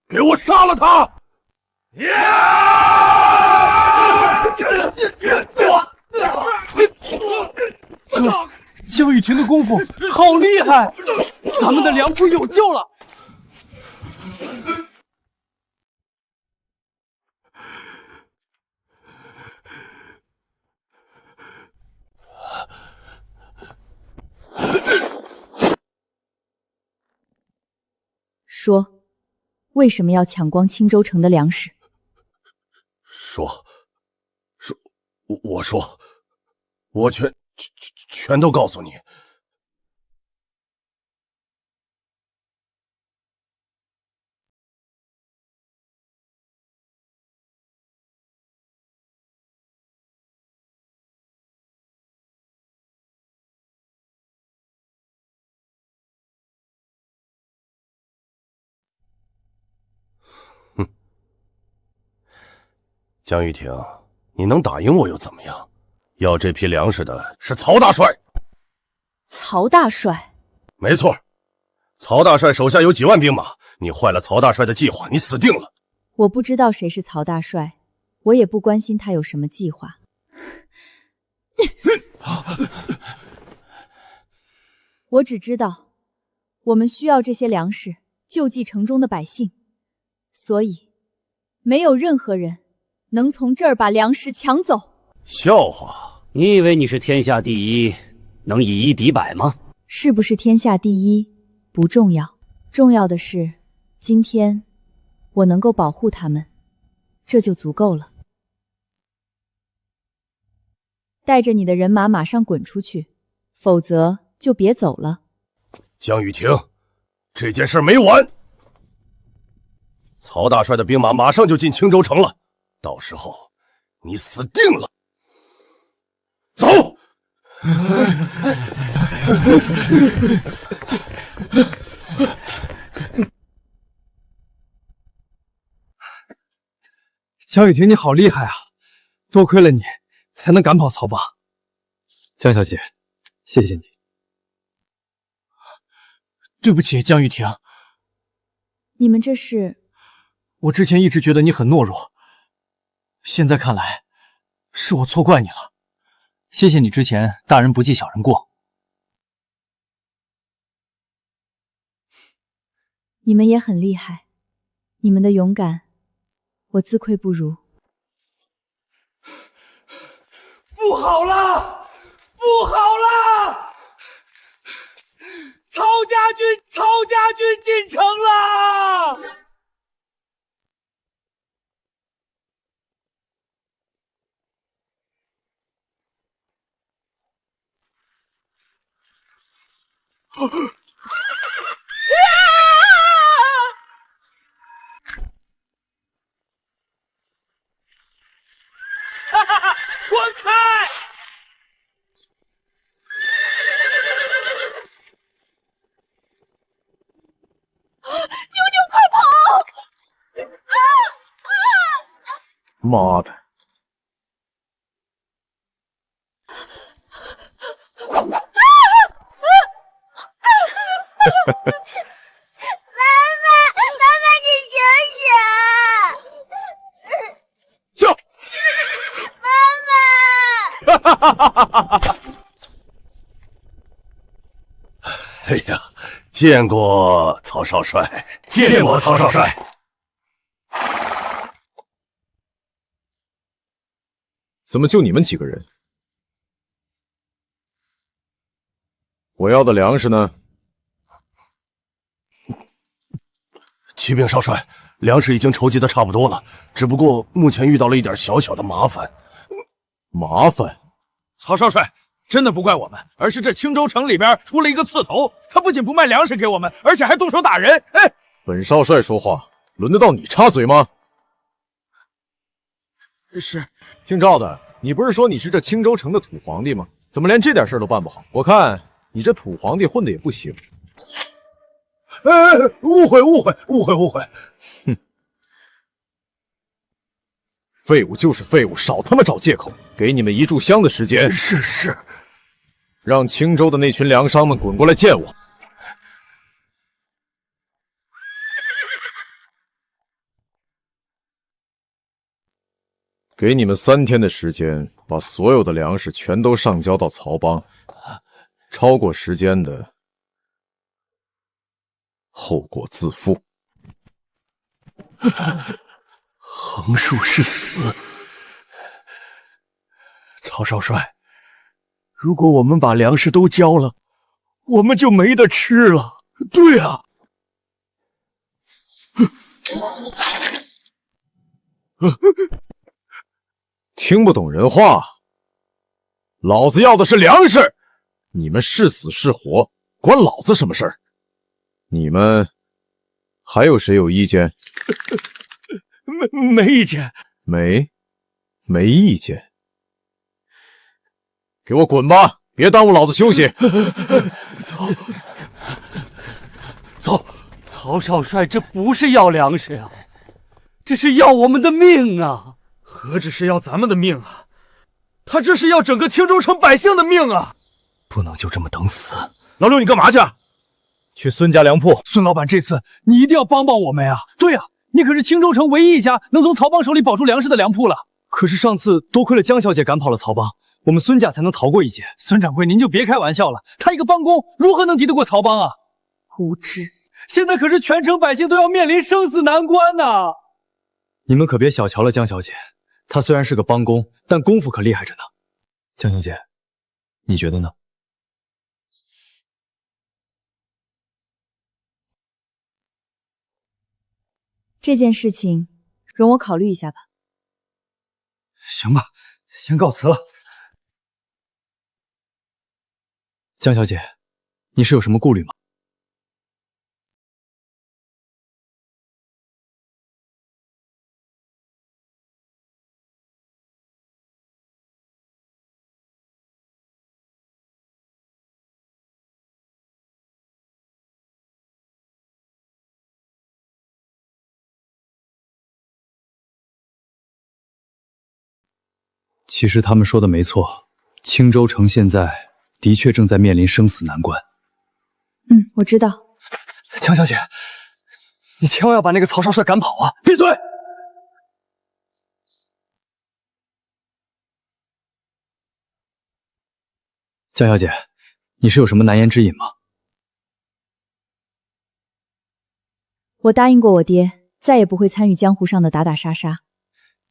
给我杀了他！江雨婷的功夫好厉害，咱们的粮铺有救了！说，为什么要抢光青州城的粮食？我说，我全都告诉你。哼，江玉婷，你能打赢我又怎么样？要这批粮食的是曹大帅。曹大帅？没错，曹大帅手下有几万兵马，你坏了曹大帅的计划，你死定了。我不知道谁是曹大帅，我也不关心他有什么计划。我只知道，我们需要这些粮食救济城中的百姓，所以没有任何人能从这儿把粮食抢走。笑话！你以为你是天下第一，能以一敌百吗？是不是天下第一不重要，重要的是今天我能够保护他们，这就足够了。带着你的人马马上滚出去，否则就别走了。江雨婷，这件事没完。曹大帅的兵马马上就进青州城了，到时候你死定了。走！江雨婷，你好厉害啊！多亏了你，才能赶跑曹帮。江小姐，谢谢你。对不起，江雨婷。你们这是？我之前一直觉得你很懦弱，现在看来，是我错怪你了。谢谢你之前大人不计小人过。你们也很厉害，你们的勇敢，我自愧不如。不好了！不好了！曹家军进城了！滚开！妞妞，快跑！妈的！哎呀，见过曹少帅，见过曹少帅。怎么就你们几个人？我要的粮食呢？启禀少帅，粮食已经筹集的差不多了，只不过目前遇到了一点小小的麻烦。麻烦？曹少帅，真的不怪我们，而是这青州城里边出了一个刺头，他不仅不卖粮食给我们，而且还动手打人。哎，本少帅说话，轮得到你插嘴吗？是。姓赵的，你不是说你是这青州城的土皇帝吗？怎么连这点事儿都办不好？我看你这土皇帝混的也不行。误会！哼，废物就是废物，少他妈找借口！给你们1炷香的时间。是。让青州的那群粮商们滚过来见我。给你们3天的时间，把所有的粮食全都上交到曹帮。超过时间的，后果自负。横竖是死。曹少帅，如果我们把粮食都交了，我们就没得吃了。对啊。听不懂人话，老子要的是粮食，你们是死是活，关老子什么事儿？你们还有谁有意见？没意见。没意见，给我滚吧，别耽误老子休息。走，曹少帅，这不是要粮食啊，这是要我们的命啊！何止是要咱们的命啊，他这是要整个青州城百姓的命啊！不能就这么等死。老刘，你干嘛去？去孙家粮铺。孙老板，这次你一定要帮帮我们呀！对呀，你可是青州城唯一一家能从曹帮手里保住粮食的粮铺了。可是上次多亏了江小姐赶跑了曹帮，我们孙家才能逃过一劫。孙掌柜，您就别开玩笑了，他一个帮工如何能敌得过曹帮啊？无知！现在可是全城百姓都要面临生死难关呐！你们可别小瞧了江小姐，她虽然是个帮工，但功夫可厉害着呢。江小姐，你觉得呢？这件事情，容我考虑一下吧。行吧，先告辞了。江小姐，你是有什么顾虑吗？其实他们说的没错，青州城现在的确正在面临生死难关。我知道。江小姐，你千万要把那个曹少帅赶跑啊！闭嘴！江小姐，你是有什么难言之隐吗？我答应过我爹，再也不会参与江湖上的打打杀杀。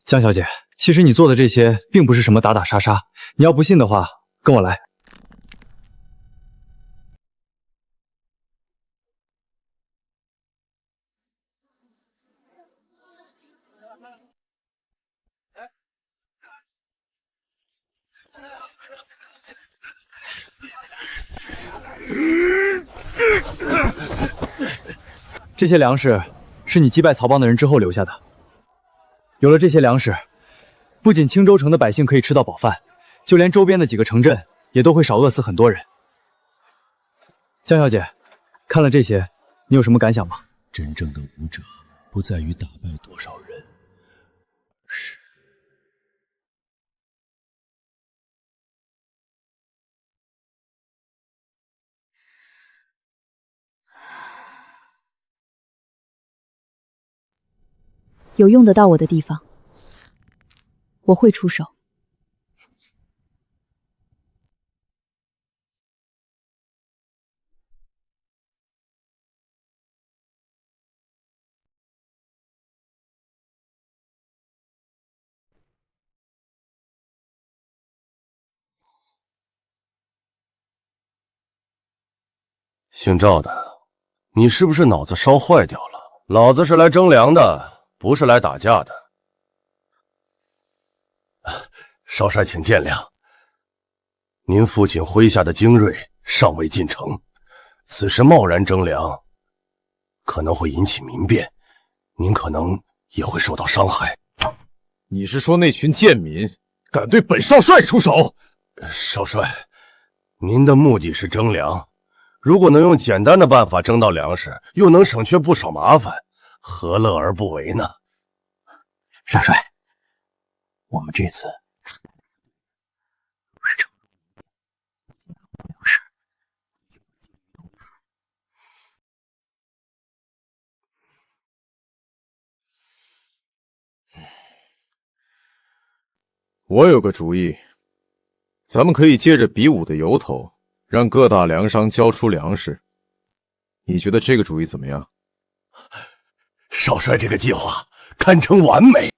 江小姐，其实你做的这些并不是什么打打杀杀，你要不信的话，跟我来。这些粮食是你击败曹帮的人之后留下的。有了这些粮食，不仅青州城的百姓可以吃到饱饭，就连周边的几个城镇也都会少饿死很多人。江小姐，看了这些，你有什么感想吗？真正的武者不在于打败多少人，是有用得到我的地方，我会出手。姓赵的，你是不是脑子烧坏掉了？老子是来征粮的，不是来打架的。少帅请见谅，您父亲麾下的精锐尚未进城，此时贸然征粮，可能会引起民变，您可能也会受到伤害。你是说那群贱民敢对本少帅出手？少帅，您的目的是征粮，如果能用简单的办法征到粮食，又能省却不少麻烦，何乐而不为呢？少帅，我们这次不是征粮食，我有个主意，咱们可以借着比武的由头，让各大粮商交出粮食。你觉得这个主意怎么样？少帅这个计划堪称完美。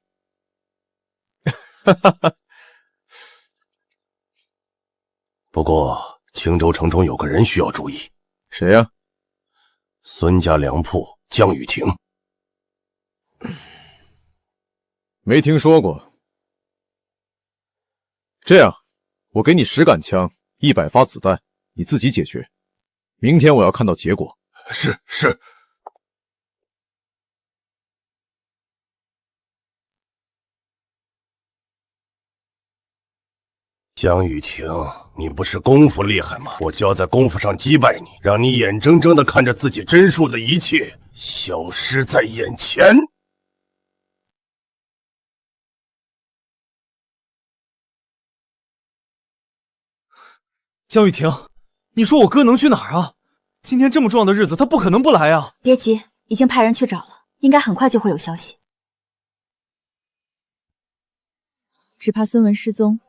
不过青州城中有个人需要注意。谁呀？孙家粮铺江雨婷。没听说过。这样，我给你10杆枪，100发子弹，你自己解决。明天我要看到结果。是。江雨婷，你不是功夫厉害吗？我就要在功夫上击败你，让你眼睁睁的看着自己真术的一切消失在眼前。江雨婷，你说我哥能去哪儿啊？今天这么重要的日子，他不可能不来啊！别急，已经派人去找了，应该很快就会有消息。只怕孙文失踪，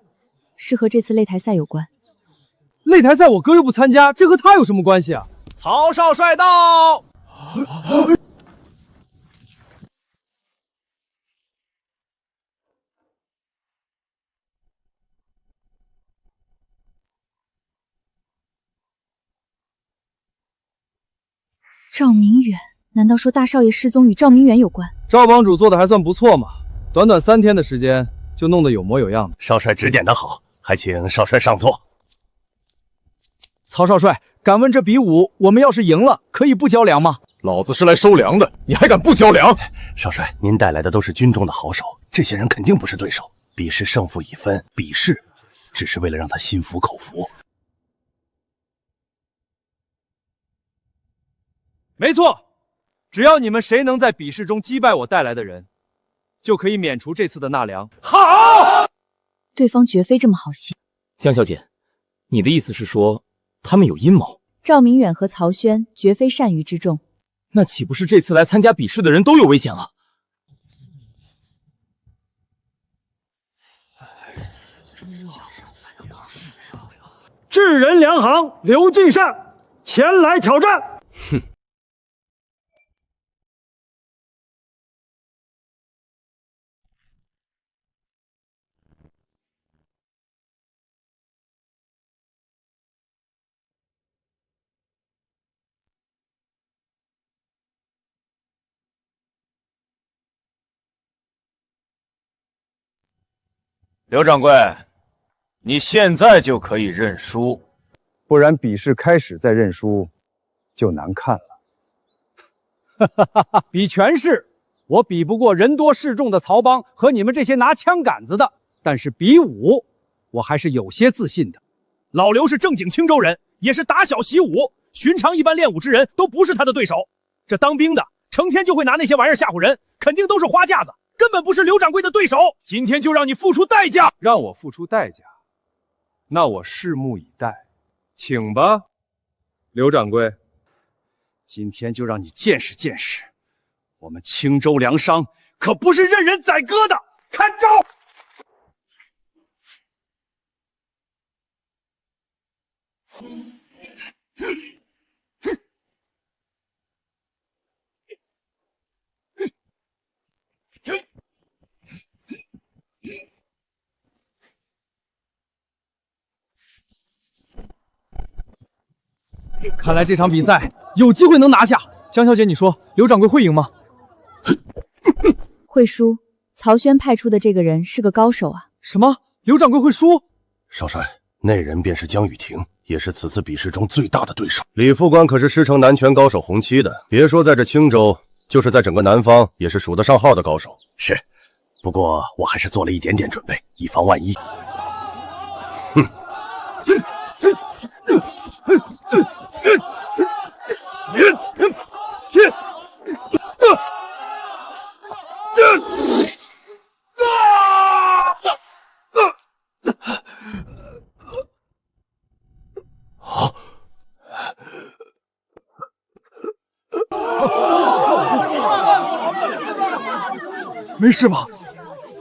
是和这次擂台赛有关。擂台赛我哥又不参加，这和他有什么关系啊？曹少帅到！赵明远，难道说大少爷失踪与赵明远有关？赵帮主做的还算不错嘛，短短3天的时间就弄得有模有样的。少帅指点的好，还请少帅上座。曹少帅，敢问这比武，我们要是赢了，可以不交粮吗？老子是来收粮的，你还敢不交粮？少帅，您带来的都是军中的好手，这些人肯定不是对手。比试胜负已分，比试只是为了让他心服口服。没错，只要你们谁能在比试中击败我带来的人，就可以免除这次的纳粮。好，对方绝非这么好心。江小姐，你的意思是说他们有阴谋？赵明远和曹轩绝非善于之众，那岂不是这次来参加比试的人都有危险了？智人粮行刘进善前来挑战。哼。刘掌柜，你现在就可以认输，不然比试开始再认输，就难看了。比权势，我比不过人多势众的曹帮和你们这些拿枪杆子的，但是比武，我还是有些自信的。老刘是正经青州人，也是打小习武，寻常一般练武之人都不是他的对手。这当兵的成天就会拿那些玩意儿吓唬人，肯定都是花架子，根本不是刘掌柜的对手。今天就让你付出代价。让我付出代价？那我拭目以待，请吧，刘掌柜。今天就让你见识见识，我们青州粮商可不是任人宰割的。看招！看来这场比赛有机会能拿下。江小姐，你说刘掌柜会赢吗？会输。曹轩派出的这个人是个高手啊。什么？刘掌柜会输？少帅，那人便是江雨婷，也是此次比试中最大的对手。李副官可是师承南拳高手洪七的，别说在这青州，就是在整个南方也是数得上号的高手。是，不过我还是做了一点点准备，以防万一。哼。没事吧？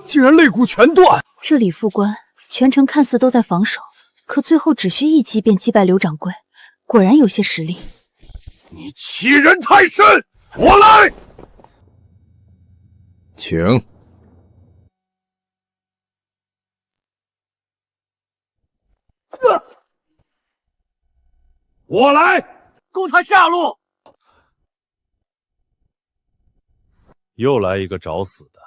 竟然肋骨全断！这李副官全程看似都在防守，可最后只需一击便击败刘掌柜，果然有些实力。你欺人太甚！我来，请。我来，攻他下路。又来一个找死的！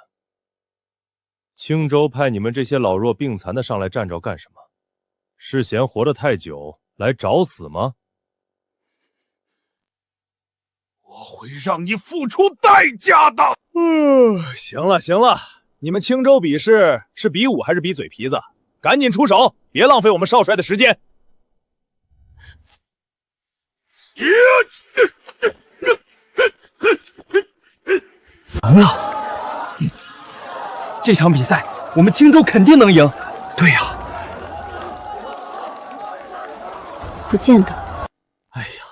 青州派你们这些老弱病残的上来站着干什么？是嫌活得太久来找死吗？我会让你付出代价的。行了行了，你们青州比试是比武还是比嘴皮子？赶紧出手，别浪费我们少帅的时间。完了，这场比赛我们青州肯定能赢。对呀，不见得。哎呀，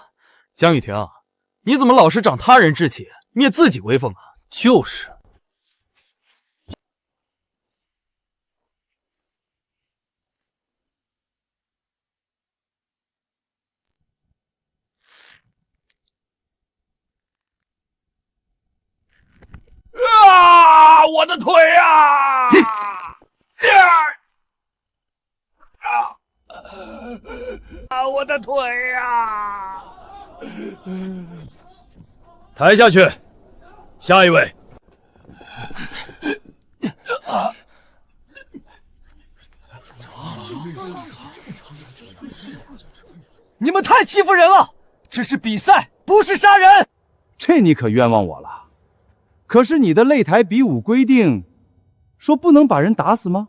江雨婷，你怎么老是长他人志气，灭自己威风啊？就是。啊！我的腿呀！我的腿呀！抬下去，下一位。你们太欺负人了！这是比赛，不是杀人。这你可冤枉我了。可是你的擂台比武规定，说不能把人打死吗？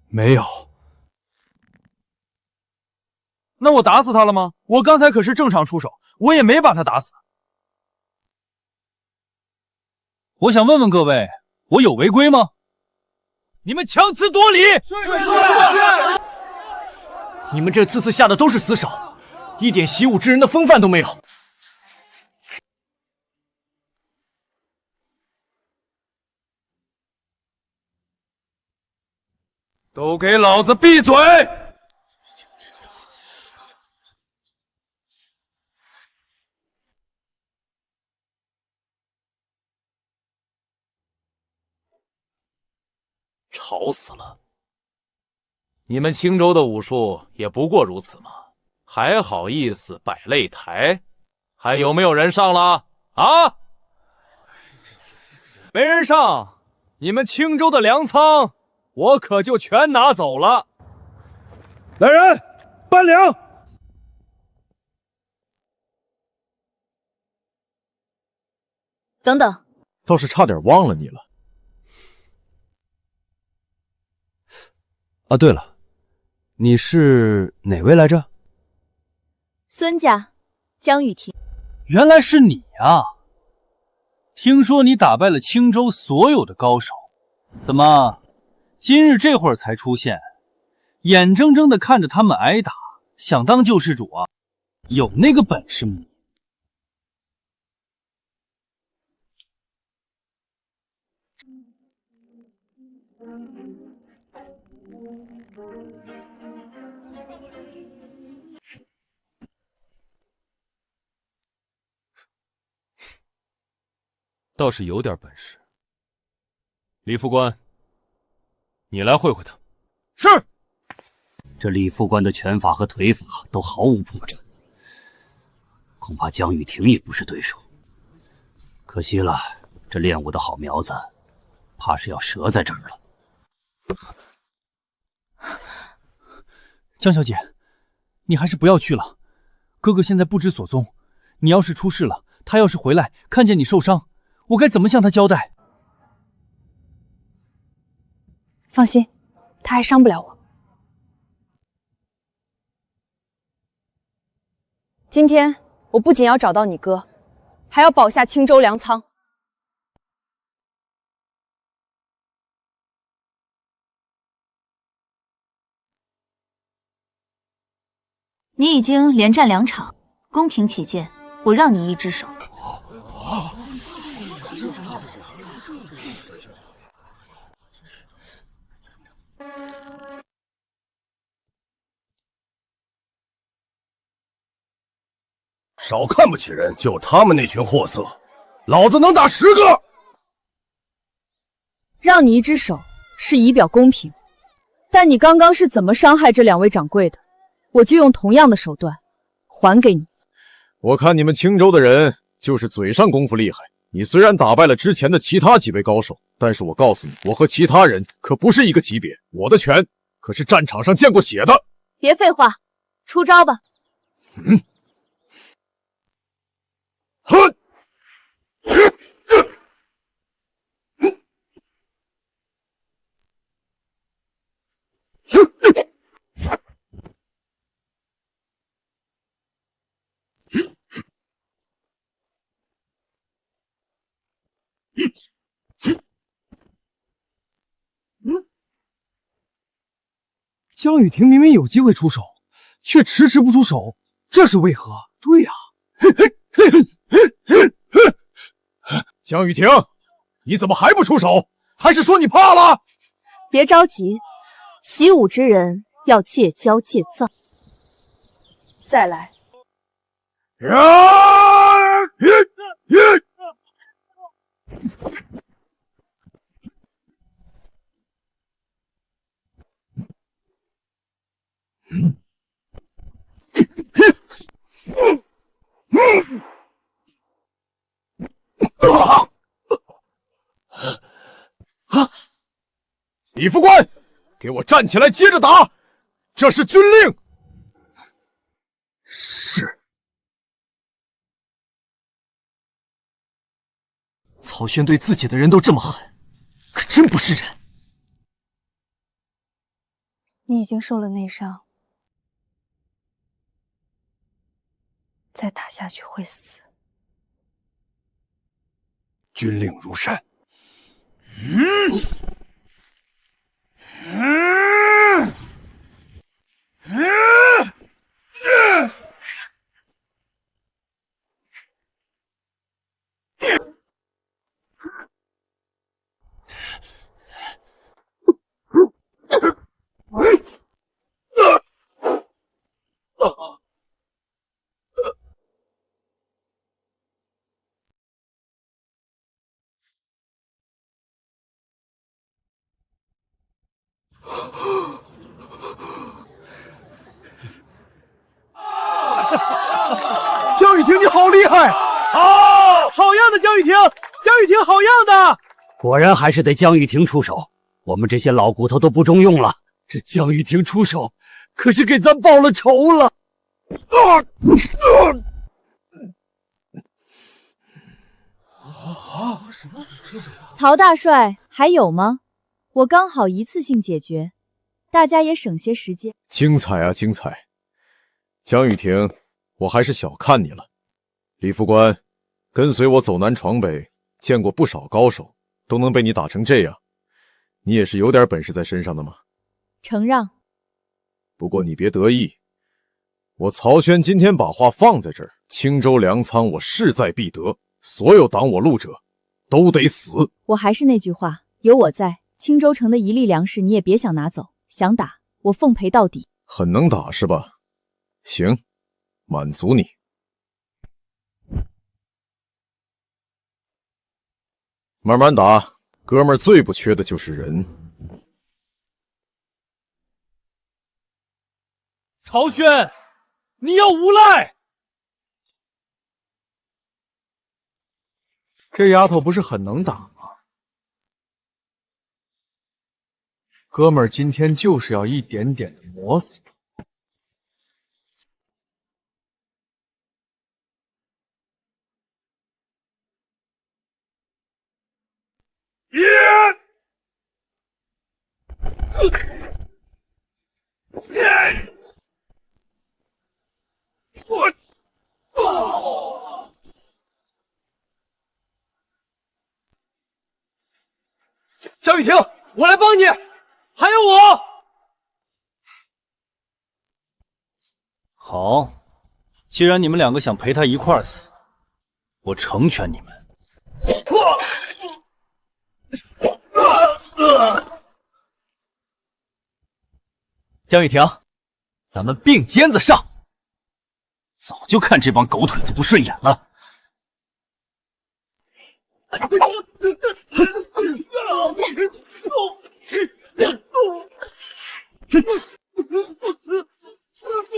没有。那我打死他了吗？我刚才可是正常出手，我也没把他打死。我想问问各位，我有违规吗？你们强词夺理！你们这次下的都是死手，一点习武之人的风范都没有。都给老子闭嘴！吵死了！你们青州的武术也不过如此嘛，还好意思摆擂台？还有没有人上了？啊？没人上，你们青州的粮仓我可就全拿走了。来人，搬粮！等等，倒是差点忘了你了。啊，对了，你是哪位来着？孙家，江雨婷。原来是你啊！听说你打败了青州所有的高手，怎么今日这会儿才出现？眼睁睁的看着他们挨打，想当救世主啊？有那个本事吗？倒是有点本事。李副官，你来会会他。是。这李副官的拳法和腿法都毫无破绽，恐怕江雨婷也不是对手。可惜了，这练武的好苗子，怕是要折在这儿了。江小姐，你还是不要去了。哥哥现在不知所踪，你要是出事了，他要是回来看见你受伤，我该怎么向他交代？放心，他还伤不了我。今天我不仅要找到你哥，还要保下青州粮仓。你已经连战2场，公平起见，我让你1只手。少看不起人，就他们那群货色，老子能打10个。让你1只手是以表公平，但你刚刚是怎么伤害这2位掌柜的？我就用同样的手段还给你。我看你们青州的人就是嘴上功夫厉害。你虽然打败了之前的其他几位高手，但是我告诉你，我和其他人可不是一个级别。我的拳可是战场上见过血的。别废话，出招吧。江雨婷明明有机会出手，却迟迟不出手，这是为何？对呀，江雨婷，你怎么还不出手？还是说你怕了？别着急，习武之人要戒骄戒躁。再来。李副官，给我站起来，接着打！这是军令。是。曹轩对自己的人都这么狠，可真不是人。你已经受了内伤，再打下去会死。军令如山。江雨婷，你好厉害！好样的，江雨婷！江雨婷，好样的！果然还是得江雨婷出手，我们这些老骨头都不中用了。这江雨婷出手，可是给咱报了仇了。曹大帅还有吗？我刚好一次性解决，大家也省些时间。精彩啊，精彩！江雨婷，我还是小看你了。李副官，跟随我走南闯北，见过不少高手，都能被你打成这样，你也是有点本事在身上的吗？承让。不过你别得意，我曹轩今天把话放在这儿，青州粮仓我势在必得，所有挡我路者都得死。我还是那句话，有我在，青州城的一粒粮食你也别想拿走，想打我奉陪到底。很能打是吧？行，满足你。慢慢打，哥们儿最不缺的就是人。曹轩，你要无赖！这丫头不是很能打吗？哥们儿今天就是要一点点的磨死他。江雨婷，我来帮你，还有我。好，既然你们两个想陪他一块儿死，我成全你们。江雨婷，咱们并肩子上！早就看这帮狗腿子不顺眼了。师傅，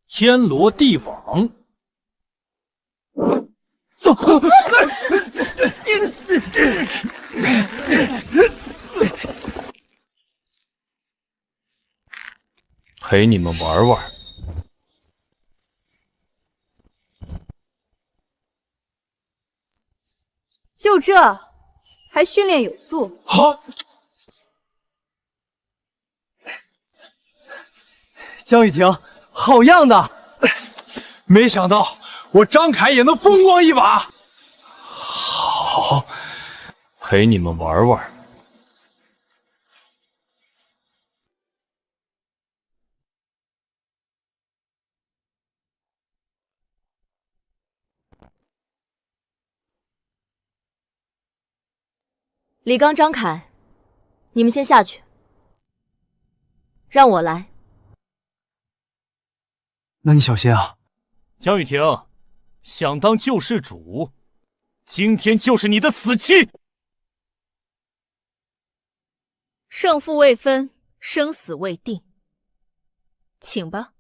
天罗地网。陪你们玩玩。就这，还训练有素。好，江雨婷，好样的！没想到我张凯也能风光一把。好，陪你们玩玩。李刚、张凯，你们先下去，让我来。那你小心啊。江雨婷，想当救世主，今天就是你的死期。胜负未分，生死未定，请吧。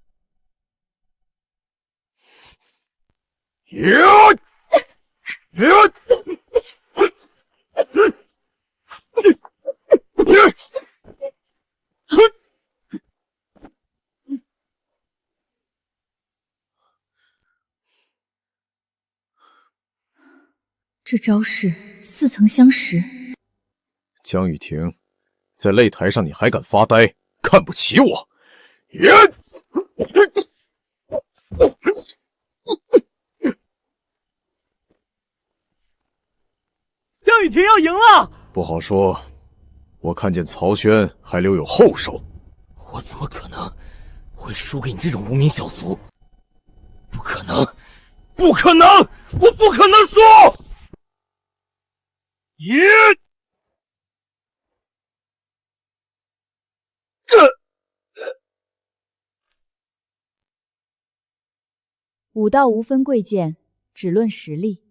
这招式似曾相识。江雨婷，在擂台上你还敢发呆，看不起我？江雨婷要赢了。不好说，我看见曹轩还留有后手。我怎么可能会输给你这种无名小卒？不可能，不可能，我不可能输！武道无分贵贱，只论实力。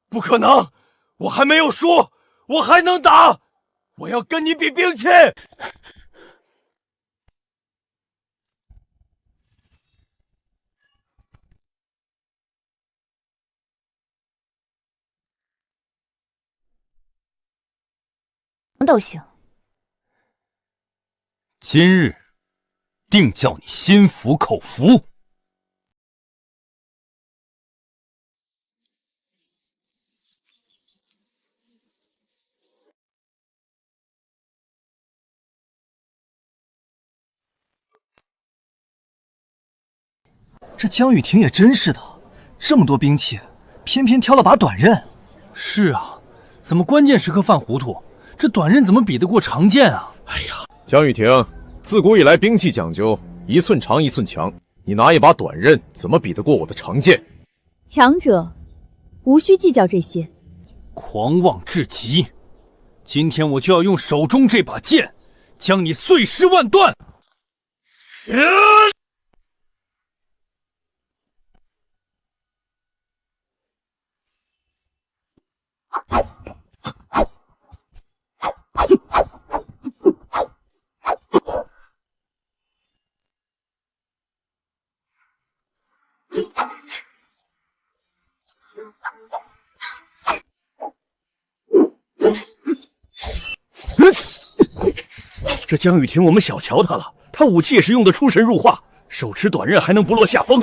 不可能，我还没有输，我还能打，我要跟你比兵器。都行。今日定叫你心服口服。这江雨婷也真是的，这么多兵器，偏偏挑了把短刃。是啊，怎么关键时刻犯糊涂？这短刃怎么比得过长剑啊？哎呀，江雨婷，自古以来兵器讲究一寸长一寸强，你拿一把短刃怎么比得过我的长剑？强者无需计较这些。狂妄至极！今天我就要用手中这把剑，将你碎尸万段！这江雨婷我们小瞧她了，她武器也是用的出神入化，手持短刃还能不落下风。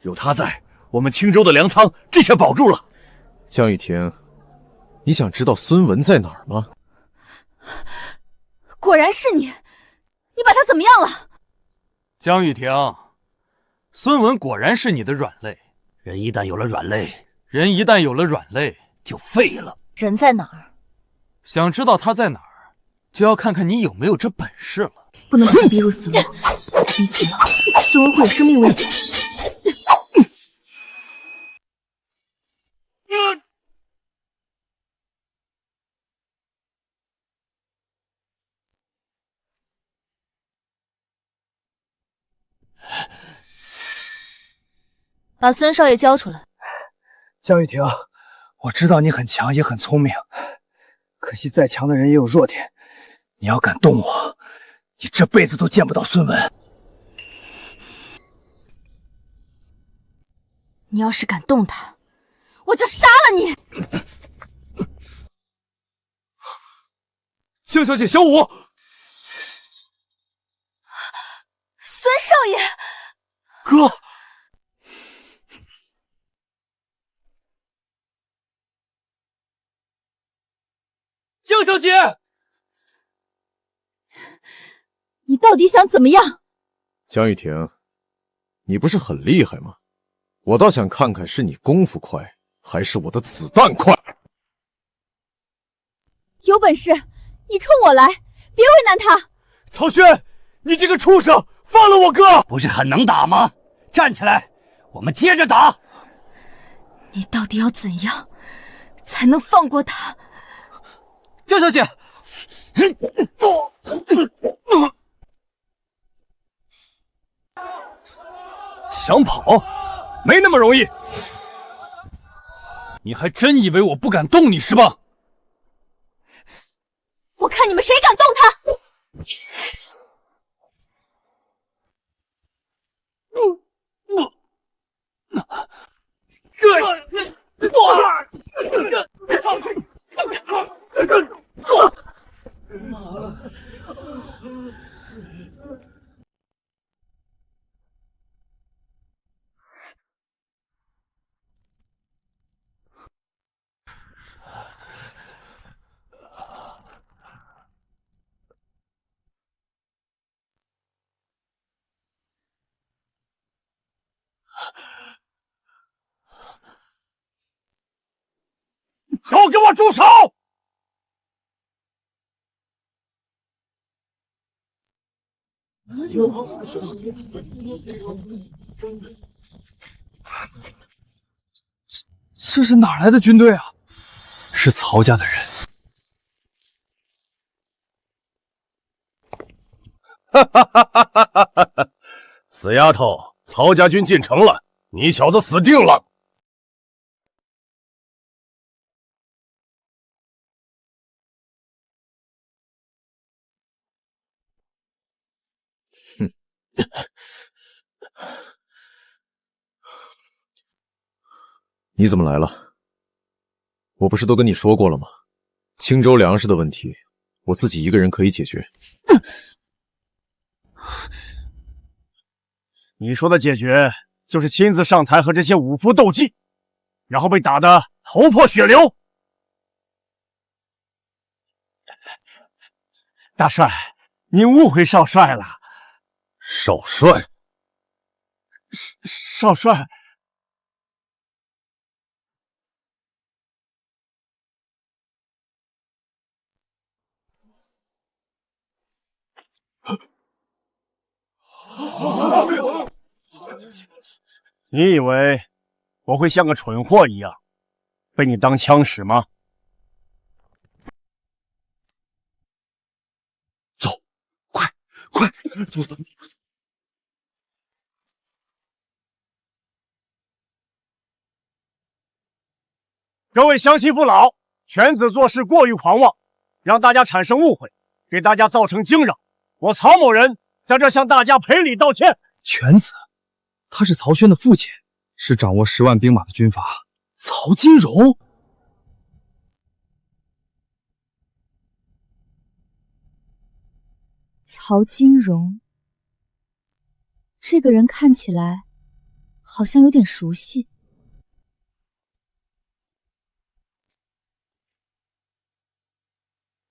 有她在，我们青州的粮仓这下保住了。江雨婷，你想知道孙文在哪儿吗？果然是你，你把他怎么样了？江雨婷，孙文果然是你的软肋。人一旦有了软肋，就废了。人在哪儿？想知道他在哪儿，就要看看你有没有这本事了。不能把他逼入死路，逼急了，孙文会有生命危险。把孙少爷交出来。江雨婷，我知道你很强，也很聪明，可惜再强的人也有弱点。你要敢动我，你这辈子都见不到孙文。你要是敢动他，我就杀了你！江小姐，小五，孙少爷，哥。江小姐，你到底想怎么样？江雨婷，你不是很厉害吗？我倒想看看是你功夫快，还是我的子弹快。有本事你冲我来，别为难他。曹轩，你这个畜生，放了我哥！不是很能打吗？站起来，我们接着打。你到底要怎样才能放过他？江小姐，想跑没那么容易。你还真以为我不敢动你是吧？我看你们谁敢动他！都给我住手！这是哪来的军队啊？是曹家的人。哈哈哈哈哈哈！死丫头，曹家军进城了，你小子死定了！哼！你怎么来了？我不是都跟你说过了吗？青州粮食的问题，我自己一个人可以解决。你说的解决，就是亲自上台和这些武夫斗技，然后被打得头破血流。大帅，您误会少帅了。少帅，少帅。你以为我会像个蠢货一样被你当枪使吗？走，快，走！各位乡亲父老，犬子做事过于狂妄，让大家产生误会，给大家造成惊扰。我曹某人在这向大家赔礼道歉。犬子，他是曹轩的父亲，是掌握10万兵马的军阀。曹金荣，曹金荣，这个人看起来好像有点熟悉。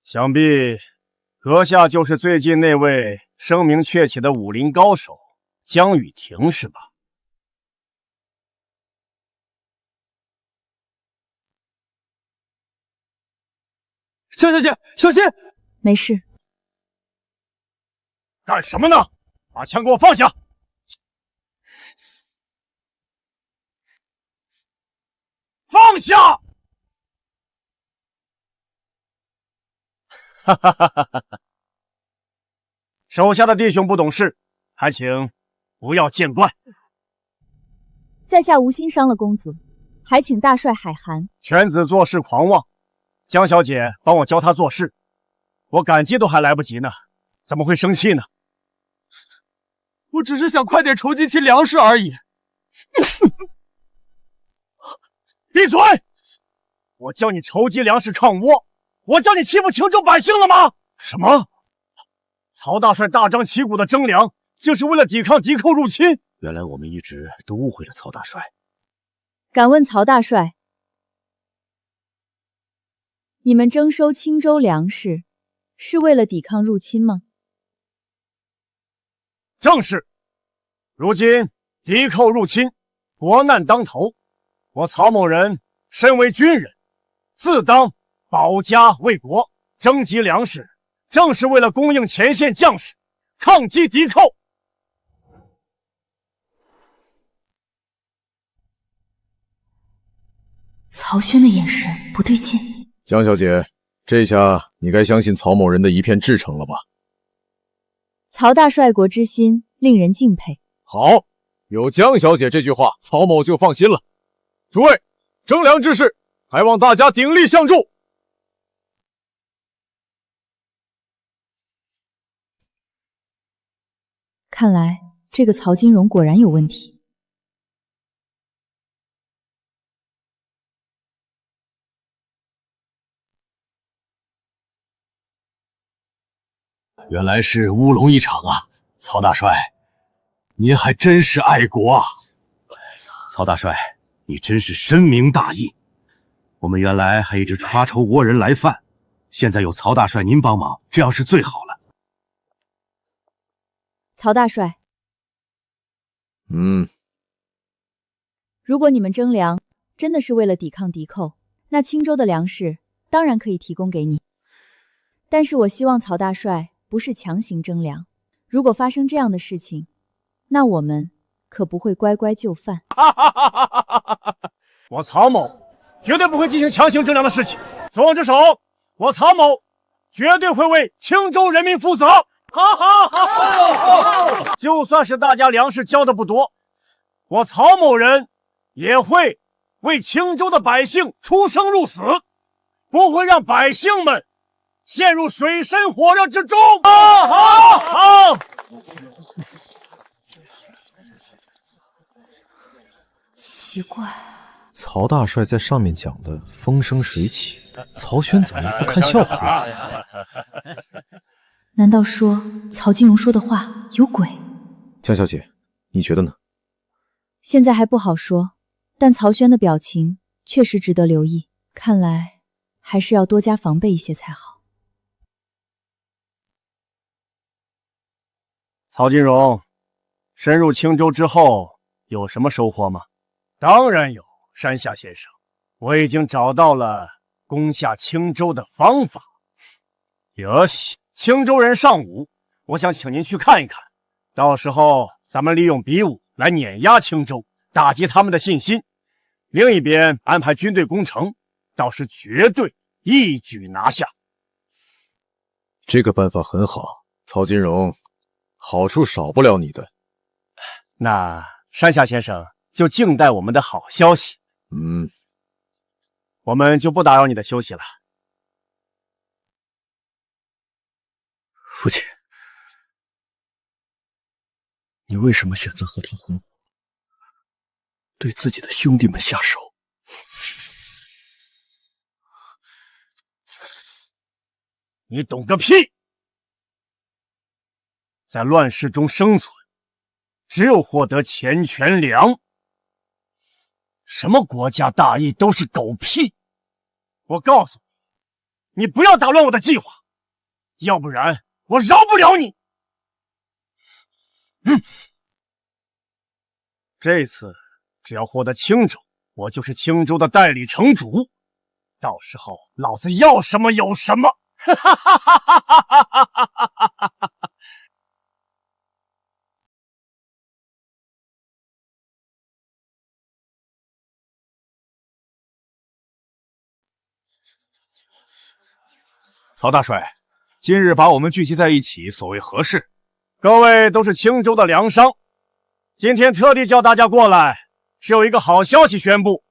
想必阁下就是最近那位声名鹊起的武林高手江雨婷是吧？小姐，小心！没事。干什么呢？把枪给我放下！放下！哈哈哈哈哈！手下的弟兄不懂事，还请不要见怪。在下无心伤了公子，还请大帅海涵。犬子做事狂妄，江小姐帮我教他做事，我感激都还来不及呢，怎么会生气呢？我只是想快点筹集齐粮食而已。闭嘴！我叫你筹集粮食抗倭，我叫你欺负青州百姓了吗？什么？曹大帅大张旗鼓的征粮，就是为了抵抗敌寇入侵？原来我们一直都误会了曹大帅。敢问曹大帅，你们征收青州粮食，是为了抵抗入侵吗？正是。如今敌寇入侵，国难当头，我曹某人身为军人，自当保家卫国，征集粮食，正是为了供应前线将士，抗击敌寇。曹轩的眼神不对劲。江小姐，这下你该相信曹某人的一片至诚了吧？曹大帅国之心令人敬佩。好，有江小姐这句话，曹某就放心了。诸位，征粮之事，还望大家鼎力相助。看来这个曹金荣果然有问题。原来是乌龙一场啊，曹大帅，您还真是爱国啊！曹大帅，你真是深明大义。我们原来还一直发愁倭人来犯，现在有曹大帅您帮忙，这样是最好了。曹大帅，如果你们征粮真的是为了抵抗敌寇，那青州的粮食当然可以提供给你。但是我希望曹大帅不是强行征粮，如果发生这样的事情，那我们可不会乖乖就范。我曹某绝对不会进行强行征粮的事情。左王之手，我曹某绝对会为青州人民负责。就算是大家粮食交的不多，我曹某人也会为青州的百姓出生入死，不会让百姓们陷入水深火热之中。好。奇怪，曹大帅在上面讲的风生水起，曹轩怎么一副看笑话的样子？难道说曹金荣说的话有鬼。江小姐，你觉得呢？现在还不好说，但曹轩的表情确实值得留意，看来还是要多加防备一些才好。曹金荣，深入青州之后有什么收获吗？当然有，山下先生，我已经找到了攻下青州的方法。哟西，青州人尚武，我想请您去看一看，到时候咱们利用比武来碾压青州，打击他们的信心。另一边安排军队攻城，倒是绝对一举拿下。这个办法很好，曹金荣，好处少不了你的。那山下先生就静待我们的好消息。我们就不打扰你的休息了。父亲，你为什么选择和他合伙，对自己的兄弟们下手？你懂个屁！在乱世中生存，只有获得钱权粮。什么国家大义都是狗屁！我告诉你，你不要打乱我的计划，要不然我饶不了你。这次只要获得青州，我就是青州的代理城主，到时候老子要什么有什么。曹大帅，今日把我们聚集在一起，所谓何事？各位都是青州的粮商，今天特地叫大家过来，是有一个好消息宣布。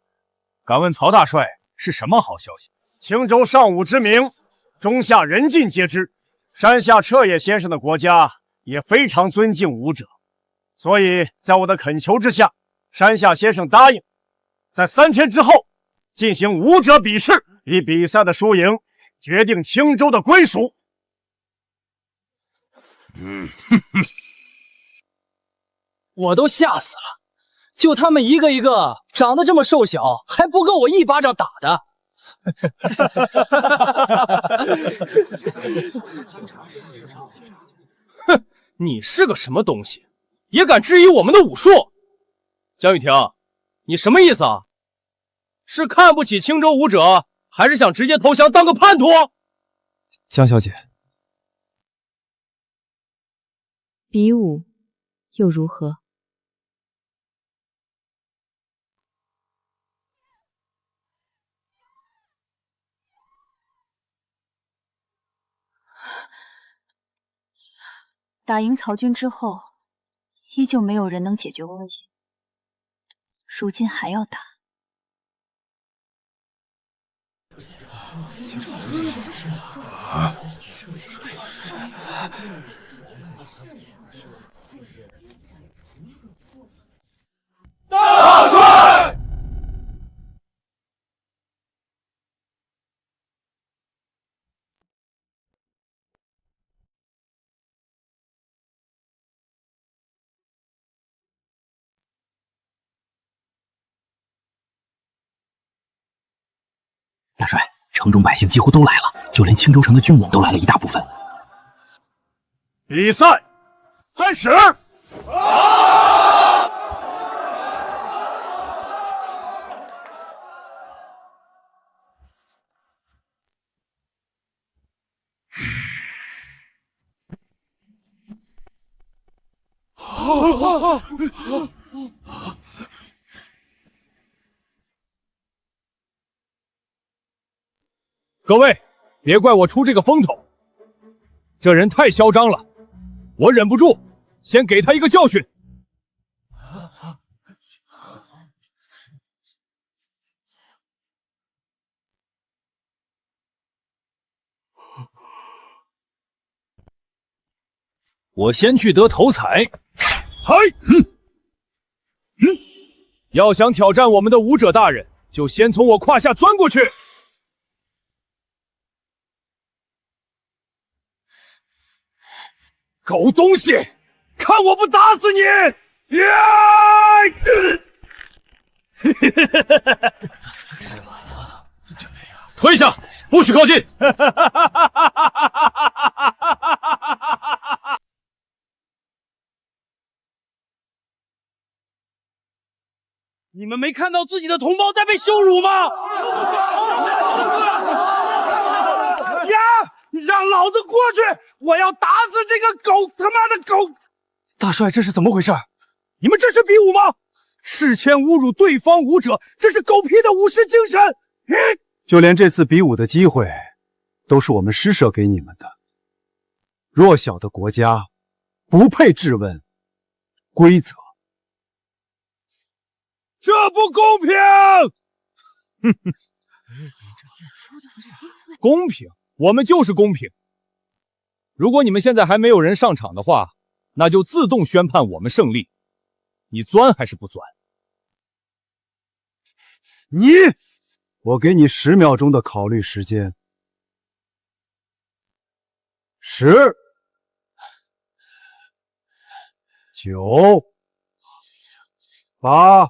敢问曹大帅，是什么好消息？青州尚武之名，中下人尽皆知。山下彻也先生的国家也非常尊敬武者，所以在我的恳求之下，山下先生答应，在3天之后进行武者比试，以比赛的输赢决定青州的归属。我都吓死了，就他们一个一个长得这么瘦小，还不够我一巴掌打的。哼，你是个什么东西，也敢质疑我们的武术？江雨婷，你什么意思啊？是看不起青州武者，还是想直接投降当个叛徒？江小姐，比武又如何？打赢曹军之后，依旧没有人能解决问题，如今还要打。大帅！大帅，城中百姓几乎都来了，就连青州城的军人都来了一大部分。比赛开始！各位，别怪我出这个风头，这人太嚣张了，我忍不住，先给他一个教训。我先去得头彩。嗨，要想挑战我们的武者大人，就先从我胯下钻过去。狗东西，看我不打死你！退下，不许靠近！你们没看到自己的同胞在被羞辱吗？呀！让老子过去！我要打死这个狗他妈的狗！大帅，这是怎么回事？你们这是比武吗？事前侮辱对方武者，这是狗屁的武士精神！就连这次比武的机会，都是我们施舍给你们的。弱小的国家，不配质问规则。这不公平！公平，我们就是公平。如果你们现在还没有人上场的话，那就自动宣判我们胜利。你钻还是不钻？我给你10秒钟的考虑时间。10、9、8、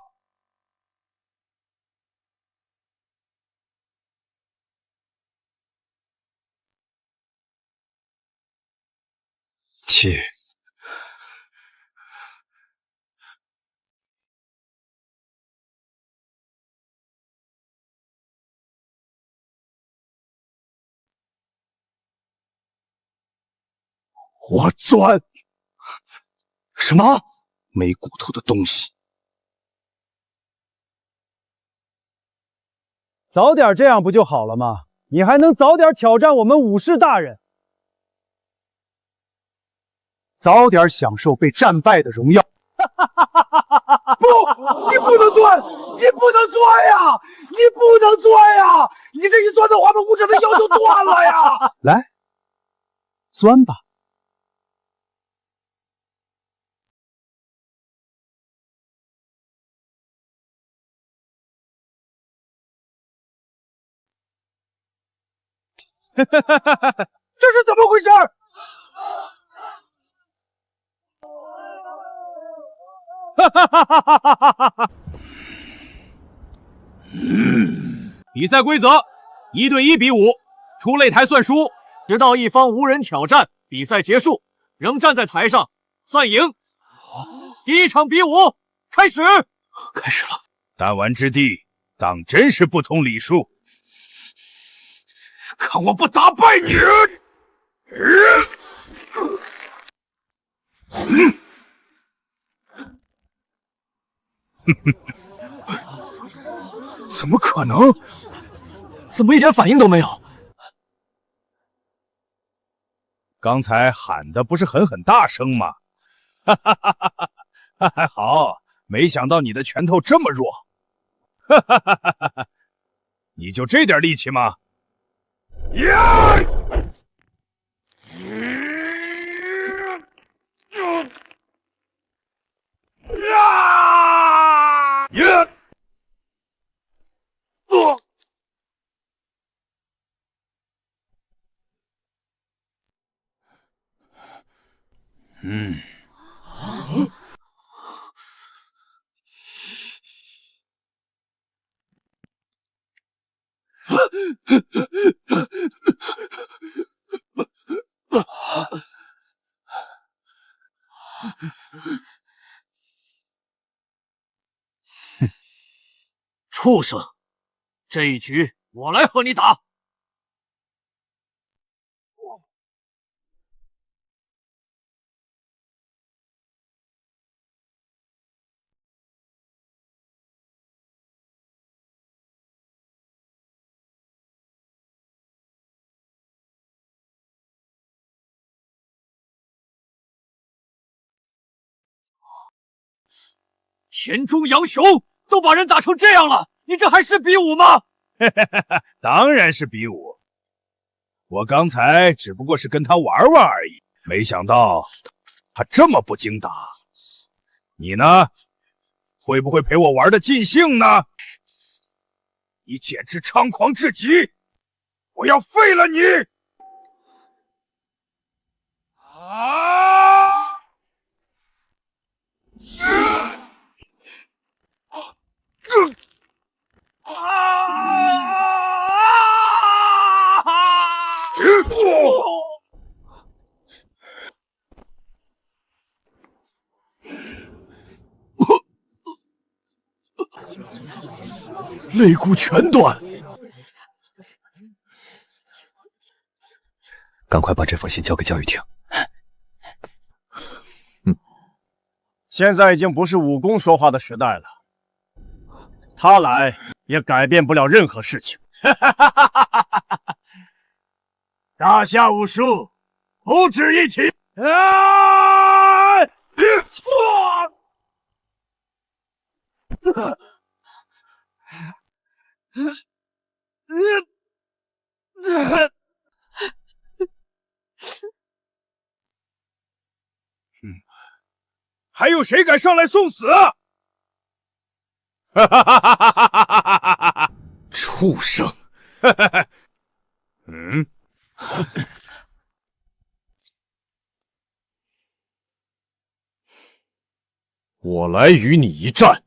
7。我钻！什么？没骨头的东西！早点这样不就好了吗？你还能早点挑战我们武士大人，早点享受被战败的荣耀。不，你不能钻！你不能钻呀！你不能钻呀！你这一钻的话，我们武者的腰就断了呀！来，钻吧。这是怎么回事？比赛规则：1对1比武，出擂台算输，直到一方无人挑战，比赛结束，仍站在台上算赢。第一场比武开始。开始了。弹丸之地，当真是不通礼数。看我不打败你！怎么可能？怎么一点反应都没有？刚才喊的不是很大声吗？哈哈哈哈哈！还好，没想到你的拳头这么弱。哈哈哈哈哈！你就这点力气吗？呀！呀！畜生！这一局我来和你打。田中洋雄都把人打成这样了，你这还是比武吗？当然是比武，我刚才只不过是跟他玩玩而已，没想到他这么不经打。你呢？会不会陪我玩的尽兴呢？你简直猖狂至极！我要废了你！啊！肋骨全断。赶快把这封信交给教育厅。现在已经不是武功说话的时代了，他来也改变不了任何事情。大夏武术，不值一提。还有谁敢上来送死？畜生！嗯，我来与你一战。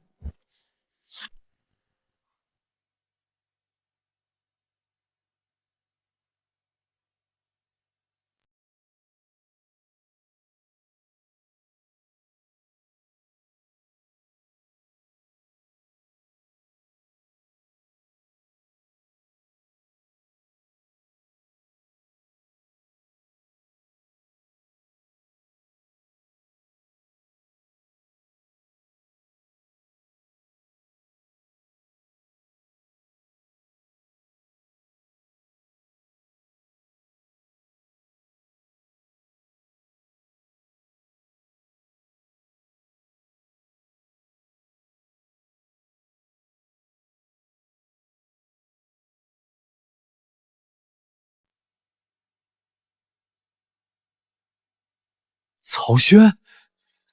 曹轩，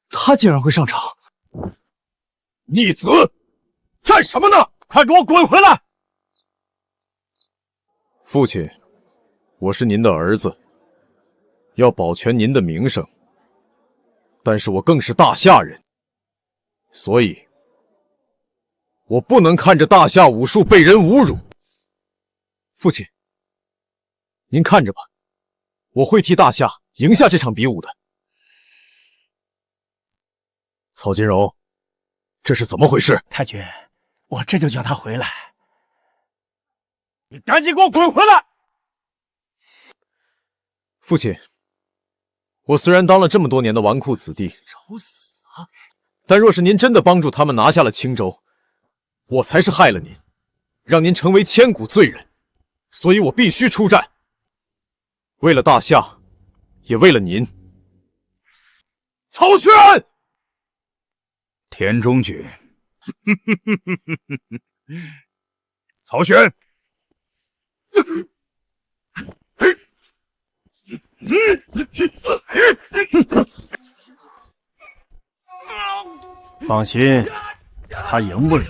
他竟然会上场！逆子，干什么呢？快给我滚回来！父亲，我是您的儿子，要保全您的名声。但是我更是大夏人，所以，我不能看着大夏武术被人侮辱。父亲，您看着吧，我会替大夏赢下这场比武的。曹金荣，这是怎么回事？太君，我这就叫他回来。你赶紧给我滚回来！父亲，我虽然当了这么多年的纨绔子弟，找死啊！但若是您真的帮助他们拿下了青州，我才是害了您，让您成为千古罪人，所以我必须出战。为了大夏，也为了您。曹轩，田中君，曹轩，放心，他赢不了。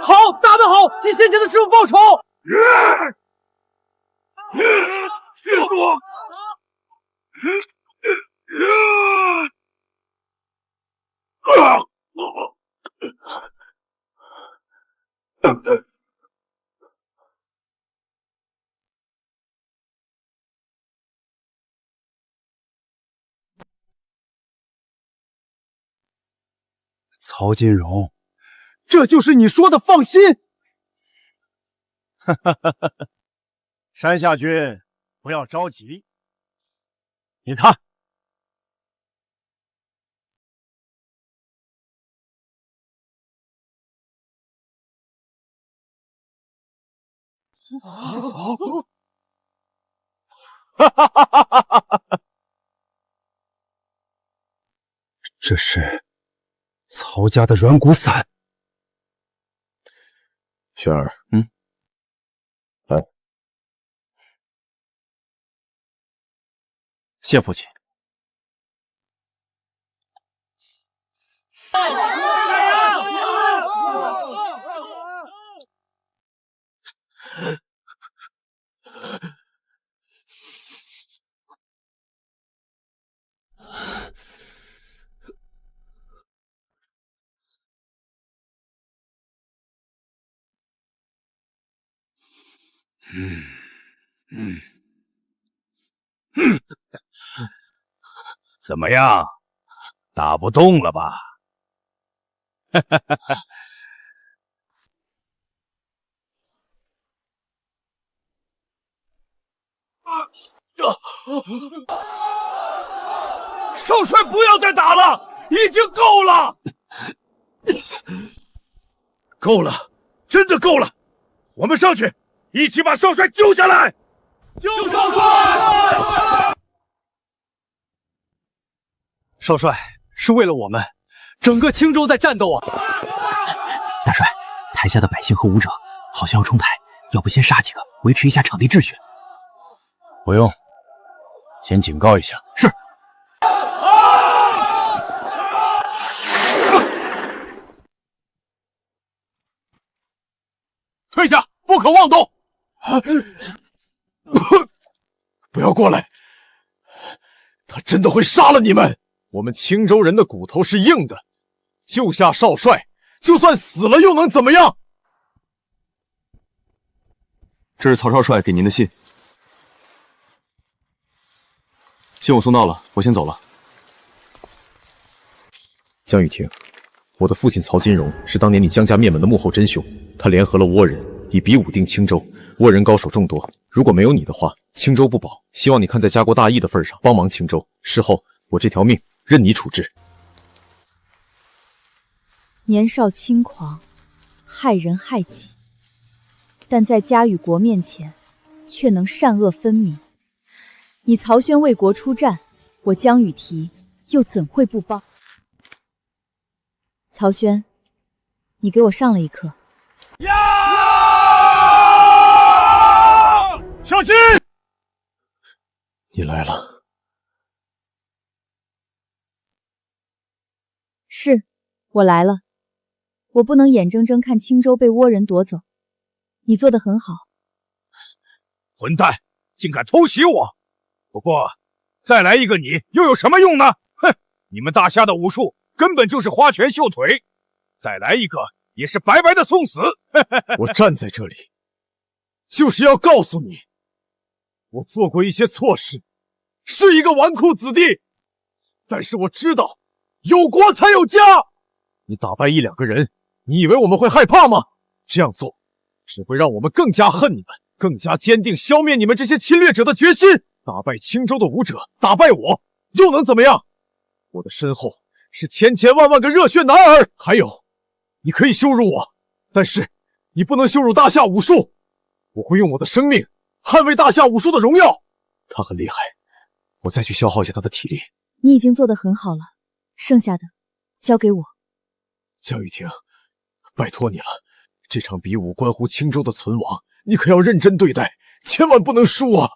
好，打得好，替先前的师傅报仇！师傅！曹金荣，这就是你说的放心？山下君，不要着急。你看，这是曹家的软骨散。轩儿，来，谢父亲。怎么样，打不动了吧？少帅，不要再打了，已经够了，够了，真的够了！我们上去，一起把少帅救下来！救少帅！少帅，是为了我们，整个青州在战斗啊！大帅，台下的百姓和武者好像要冲台，要不先杀几个，维持一下场地秩序？不用，先警告一下。是。退下，不可妄动！不要过来！他真的会杀了你们！我们青州人的骨头是硬的，救下少帅，就算死了又能怎么样？这是曹少帅给您的信，信我送到了，我先走了。江雨婷，我的父亲曹金荣是当年你江家灭门的幕后真凶，他联合了倭人，以比武定青州。倭人高手众多，如果没有你的话，青州不保。希望你看在家国大义的份上，帮忙青州。事后我这条命任你处置。年少轻狂，害人害己，但在家与国面前，却能善恶分明。你曹轩为国出战，我江雨提又怎会不帮？曹轩，你给我上了一课。小心！你来了。是，我来了。我不能眼睁睁看青州被倭人夺走。你做得很好。混蛋，竟敢偷袭我！不过，再来一个你又有什么用呢？哼，你们大夏的武术根本就是花拳绣腿，再来一个也是白白的送死。我站在这里，就是要告诉你，我做过一些错事，是一个纨绔子弟，但是我知道，有国才有家。你打败一两个人，你以为我们会害怕吗？这样做，只会让我们更加恨你们，更加坚定消灭你们这些侵略者的决心。打败青州的武者，打败我，又能怎么样？我的身后是千千万万个热血男儿。还有，你可以羞辱我，但是你不能羞辱大夏武术。我会用我的生命捍卫大夏武术的荣耀。他很厉害，我再去消耗一下他的体力。你已经做得很好了，剩下的交给我。江雨婷，拜托你了，这场比武关乎青州的存亡，你可要认真对待，千万不能输啊！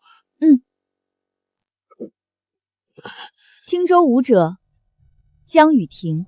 青州武者江雨婷。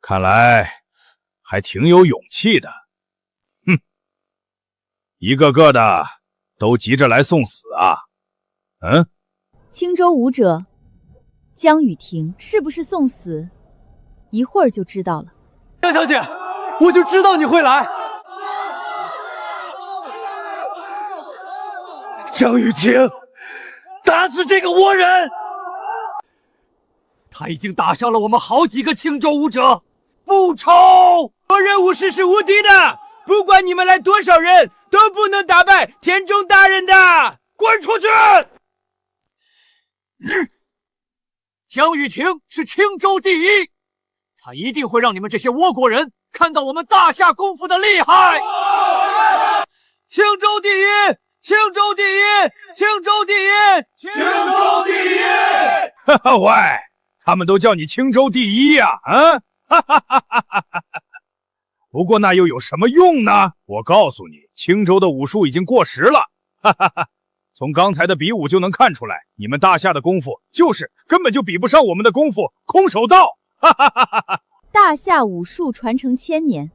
看来还挺有勇气的。哼，一个个的都急着来送死啊！嗯，青州武者江雨婷是不是送死？一会儿就知道了。江小姐，我就知道你会来。江雨婷，打死这个倭人！他已经打伤了我们好几个青州武者，复仇！倭人武士是无敌的，不管你们来多少人，都不能打败田中大人的！滚出去！江雨婷是青州第一，他一定会让你们这些倭国人看到我们大夏功夫的厉害！青州第一！青州第一！青州第一！青州第一！哈哈，喂，他们都叫你青州第一呀！啊，哈哈哈哈哈哈！不过那又有什么用呢？我告诉你，青州的武术已经过时了。哈哈哈！从刚才的比武就能看出来，你们大夏的功夫根本就比不上我们的功夫空手道。哈哈哈哈哈！大夏武术传承1000年，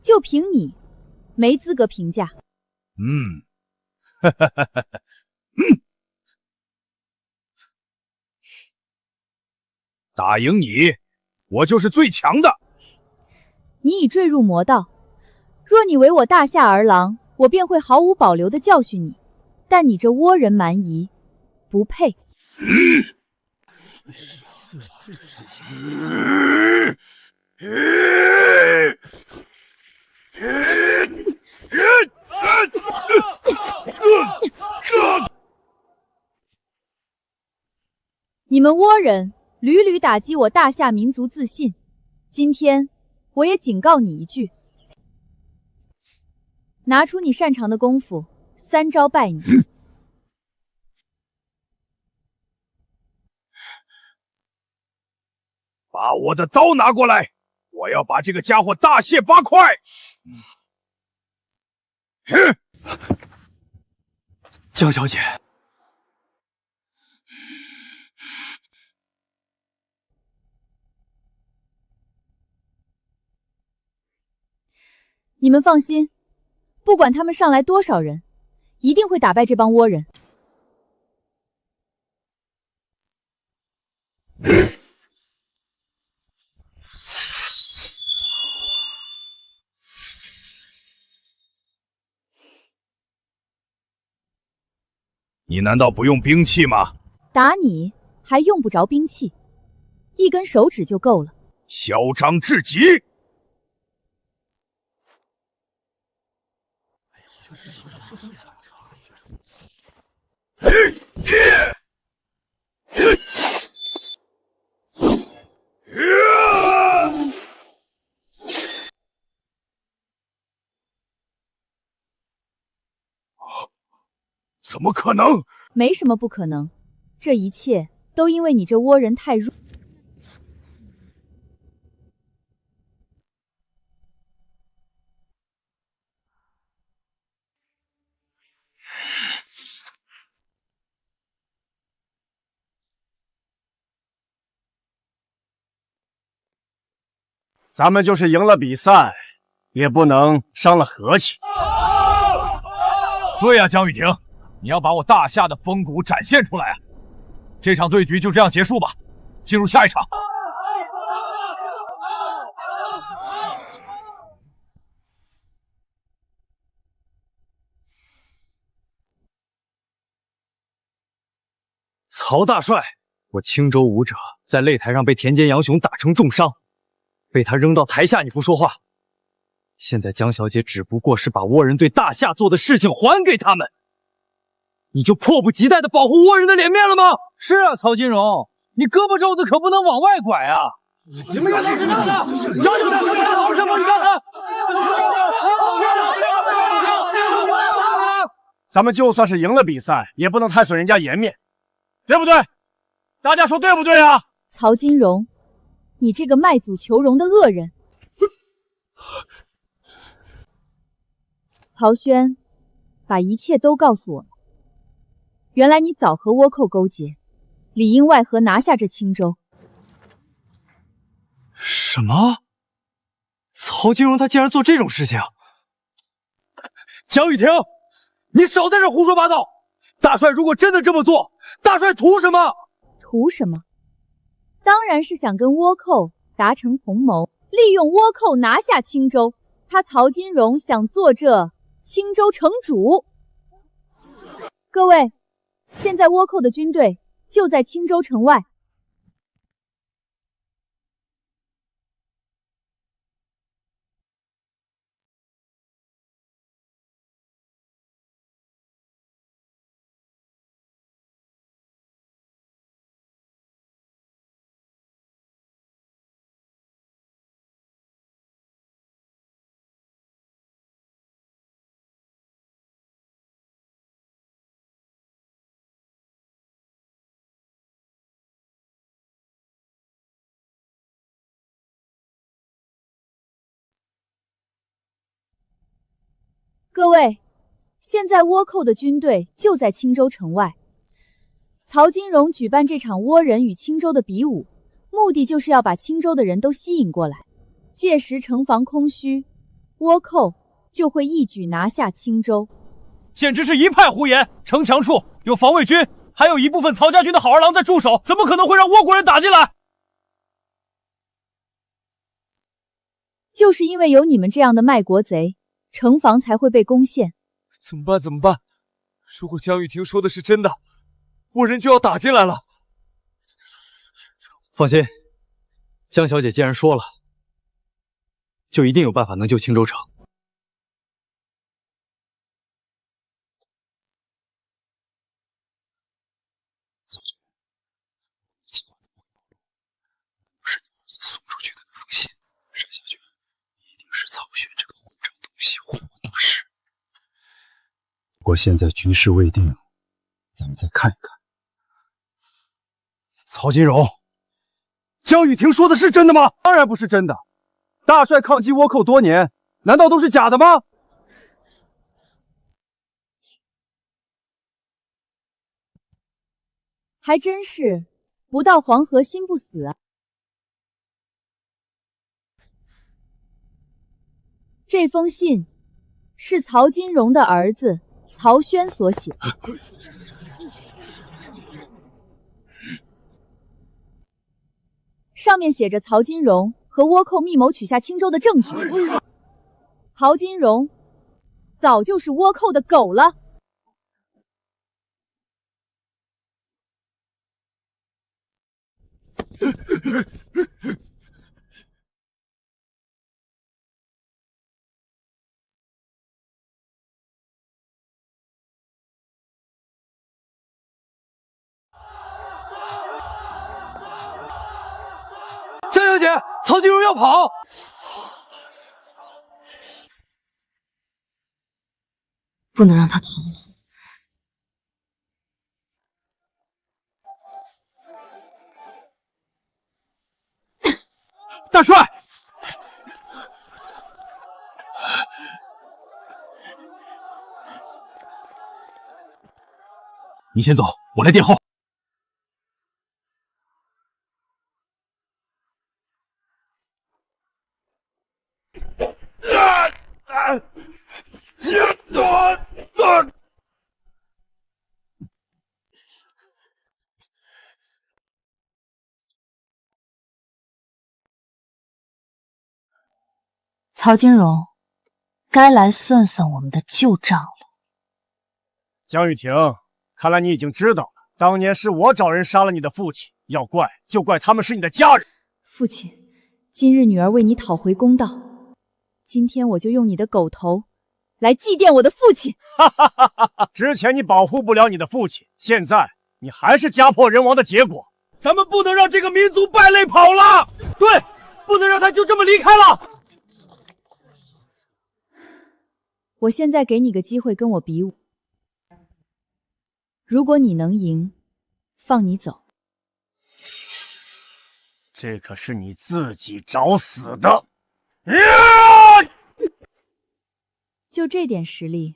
就凭你，没资格评价。哈哈哈哈哈！打赢你，我就是最强的。你已坠入魔道，若你为我大夏儿郎，我便会毫无保留地教训你。但你这倭人蛮夷，不配。你们倭人屡屡打击我大夏民族自信，今天我也警告你一句，拿出你擅长的功夫，3招败你。把我的刀拿过来，我要把这个家伙大卸8块。江小姐，你们放心，不管他们上来多少人，一定会打败这帮倭人。你难道不用兵器吗？打你还用不着兵器，一根手指就够了。嚣张至极！怎么可能？没什么不可能，这一切都因为你这倭人太弱。咱们就是赢了比赛，也不能伤了和气。对呀，江雨婷，你要把我大夏的风骨展现出来啊！这场对局就这样结束吧，进入下一场。曹大帅，我青州武者在擂台上被田间杨雄打成重伤，被他扔到台下，你不说话。现在江小姐只不过是把倭人对大夏做的事情还给他们，你就迫不及待地保护倭人的脸面了吗？是啊，曹金荣，你胳膊肘子可不能往外拐啊！你们看他是干的，小姐，好什么？你看他！咱们就算是赢了比赛，也不能太损人家颜面，对不对？大家说对不对啊？曹金荣，你这个卖祖求荣的恶人！曹轩，把一切都告诉我们。原来你早和倭寇勾结，里应外合拿下这青州。什什么？曹金荣他竟然做这种事情！江雨婷，你少在这胡说八道！大帅如果真的这么做，大帅图什么？图什么？当然是想跟倭寇达成同谋，利用倭寇拿下青州。他曹金荣想做这青州城主。各位，现在倭寇的军队就在青州城外。各位，现在倭寇的军队就在青州城外。曹金荣举办这场倭人与青州的比武，目的就是要把青州的人都吸引过来。届时城防空虚，倭寇就会一举拿下青州。简直是一派胡言！城墙处有防卫军，还有一部分曹家军的好儿郎在驻守，怎么可能会让倭国人打进来？就是因为有你们这样的卖国贼，城防才会被攻陷。怎么办？怎么办？如果江雨婷说的是真的，倭人就要打进来了。放心，江小姐既然说了，就一定有办法能救青州城。曹军，计划怎么会暴露？是你儿子送出去的那封信，沈小军，一定是曹轩这个混账东西坏我大事。不过现在局势未定，咱们再看一看。曹金荣，江雨婷说的是真的吗？当然不是真的。大帅抗击倭寇多年，难道都是假的吗？还真是不到黄河心不死啊！这封信是曹金荣的儿子曹轩所写，上面写着曹金荣和倭寇密谋取下青州的证据。曹金荣早就是倭寇的狗了。江小姐，曹金荣要跑！不能让他逃。大帅，你先走，我来殿后。曹金荣，该来算算我们的旧账了。江雨婷，看来你已经知道了，当年是我找人杀了你的父亲，要怪就怪他们是你的家人。父亲，今日女儿为你讨回公道，今天我就用你的狗头来祭奠我的父亲。之前你保护不了你的父亲，现在你还是家破人亡的结果。咱们不能让这个民族败类跑了，对，不能让他就这么离开了。我现在给你个机会跟我比武，如果你能赢，放你走。这可是你自己找死的！就这点实力，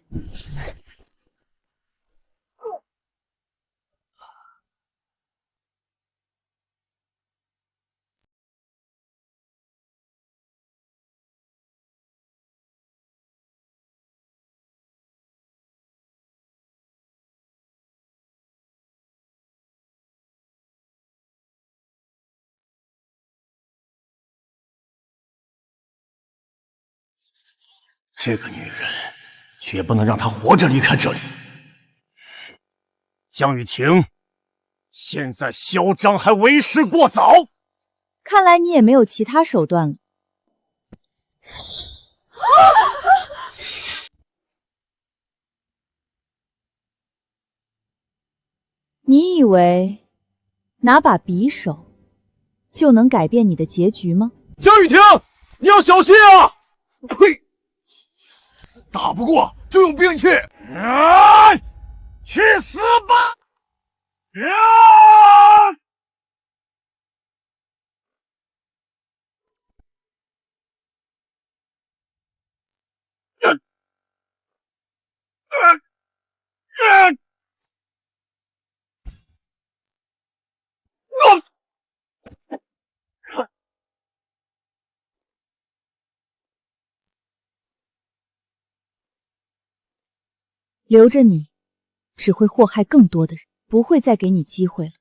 这个女人绝不能让她活着离开这里。江雨婷，现在嚣张还为时过早。看来你也没有其他手段了。你以为拿把匕首就能改变你的结局吗？江雨婷，你要小心啊！呸！打不过就用兵器。去死吧！留着你，只会祸害更多的人，不会再给你机会了。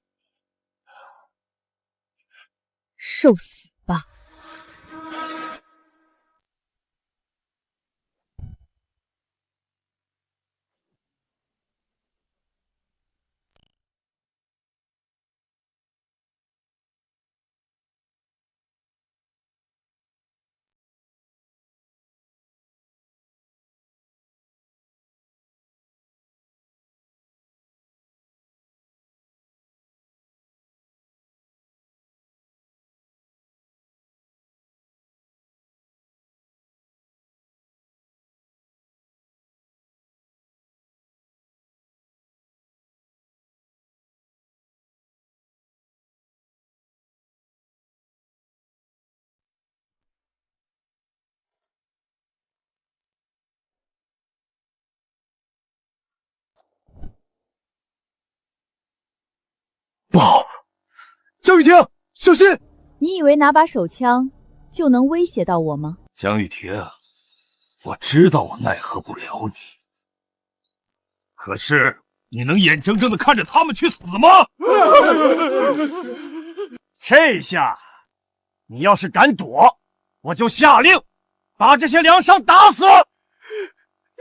受死吧！不好！江雨婷，小心！你以为拿把手枪就能威胁到我吗？江雨婷，我知道我奈何不了你，可是你能眼睁睁的看着他们去死吗？这下，你要是敢躲，我就下令把这些梁上打死！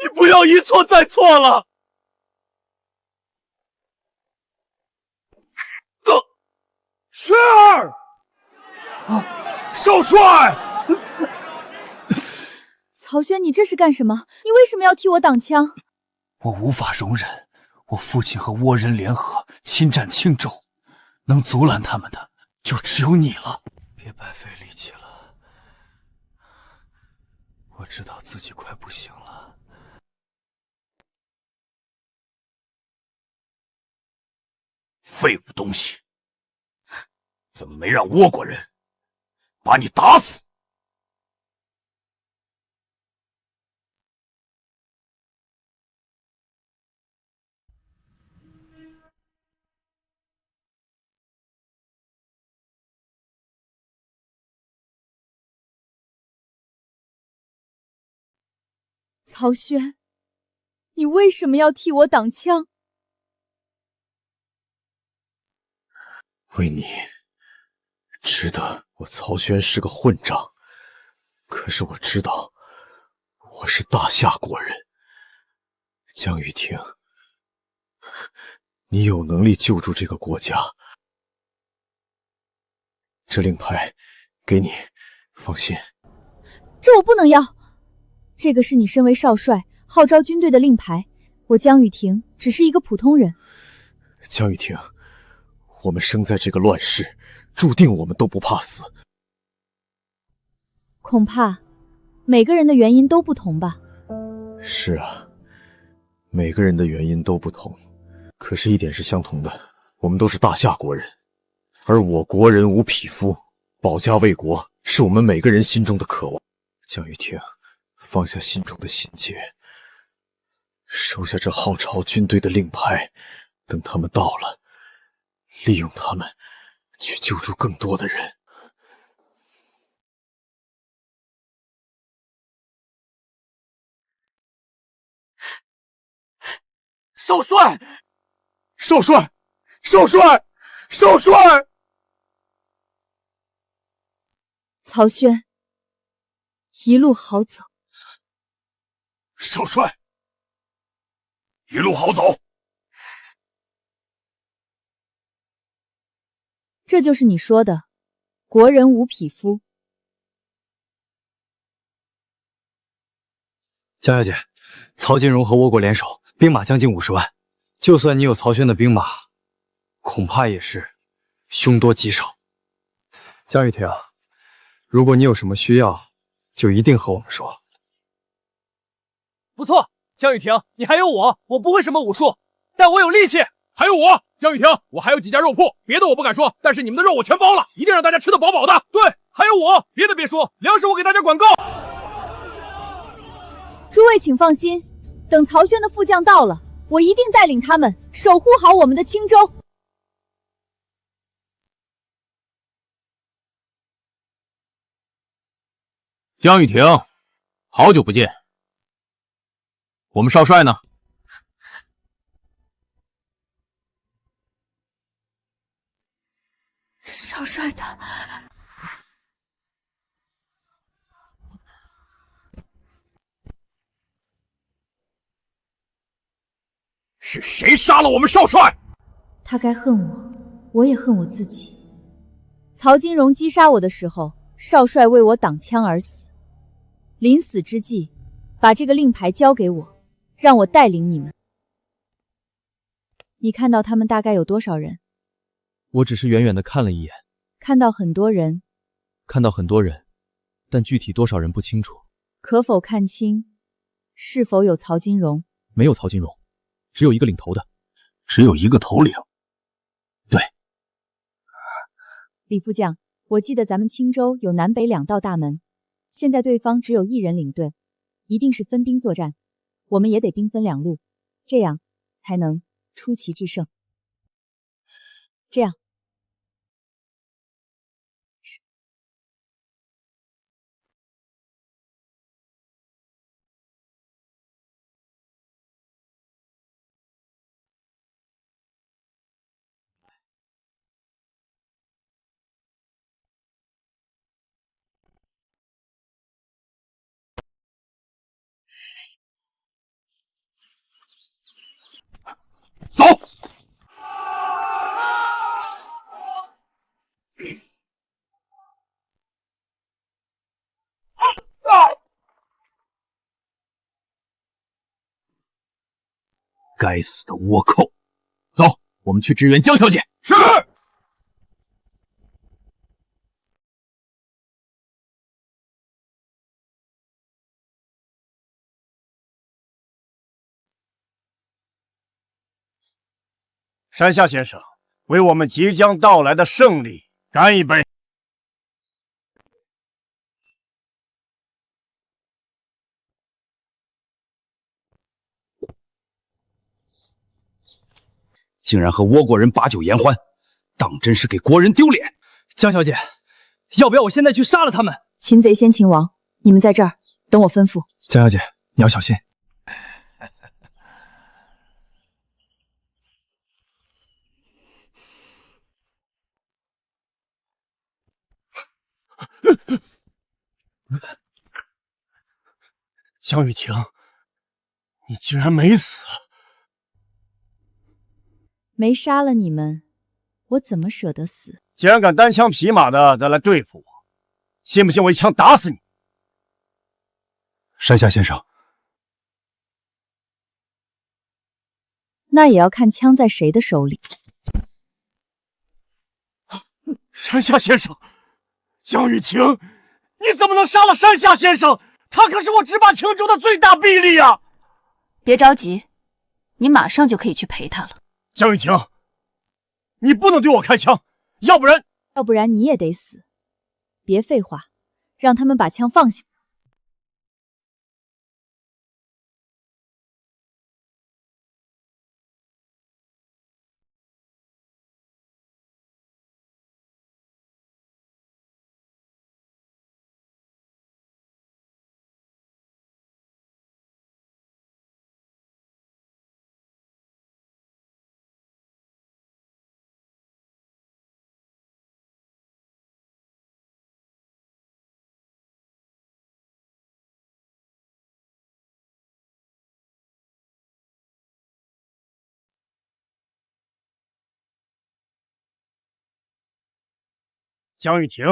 你不要一错再错了！雪儿，少帅！曹轩，你这是干什么？你为什么要替我挡枪？我无法容忍我父亲和倭人联合侵占青州，能阻拦他们的就只有你了。别白费力气了，我知道自己快不行了。废物东西！怎么没让倭国人把你打死？曹轩，你为什么要替我挡枪？为你知道我曹轩是个混账，可是我知道我是大夏国人。江雨婷，你有能力救助这个国家，这令牌给你，放心。这我不能要，这个是你身为少帅号召军队的令牌，我江雨婷只是一个普通人。江雨婷，我们生在这个乱世，注定我们都不怕死。恐怕每个人的原因都不同吧。是啊，每个人的原因都不同，可是一点是相同的，我们都是大夏国人，而我国人无匹夫，保家卫国是我们每个人心中的渴望。江雨婷，放下心中的心结，收下这汉朝军队的令牌，等他们到了，利用他们去救助更多的人。少帅，少帅，少帅，少帅！曹轩，一路好走。少帅，一路好走。这就是你说的国人无匹夫。江小姐，曹金荣和倭国联手，兵马将近50万，就算你有曹轩的兵马，恐怕也是凶多吉少。江雨婷，如果你有什么需要，就一定和我们说。不错，江雨婷，你还有我不会什么武术，但我有力气。还有我，江雨婷，我还有几家肉铺，别的我不敢说，但是你们的肉我全包了，一定让大家吃得饱饱的。对，还有我，别的别说，粮食我给大家管够。诸位请放心，等曹轩的副将到了，我一定带领他们守护好我们的青州。江雨婷，好久不见。我们少帅呢？少帅他是谁杀了我们少帅？他该恨我，我也恨我自己。曹金荣击杀我的时候，少帅为我挡枪而死。临死之际，把这个令牌交给我，让我带领你们。你看到他们大概有多少人？我只是远远的看了一眼。看到很多人。看到很多人，但具体多少人不清楚。可否看清，是否有曹金荣？没有曹金荣，只有一个领头的。只有一个头领。对。李副将，我记得咱们青州有南北2道大门，现在对方只有1人领队，一定是分兵作战，我们也得兵分2路，这样才能出奇制胜。这样。走！该死的倭寇！走，我们去支援江小姐。是。山下先生，为我们即将到来的胜利干一杯！竟然和倭国人把酒言欢，当真是给国人丢脸！江小姐，要不要我现在去杀了他们？擒贼先擒王，你们在这儿等我吩咐。江小姐，你要小心。江雨婷，你竟然没死！没杀了你们，我怎么舍得死？既然敢单枪匹马的再来对付我，信不信我一枪打死你？山下先生，那也要看枪在谁的手里。山下先生，江雨婷，你怎么能杀了山下先生？他可是我直霸青州的最大臂力啊！别着急，你马上就可以去陪他了。江雨婷，你不能对我开枪，要不然你也得死。别废话，让他们把枪放下。江玉婷，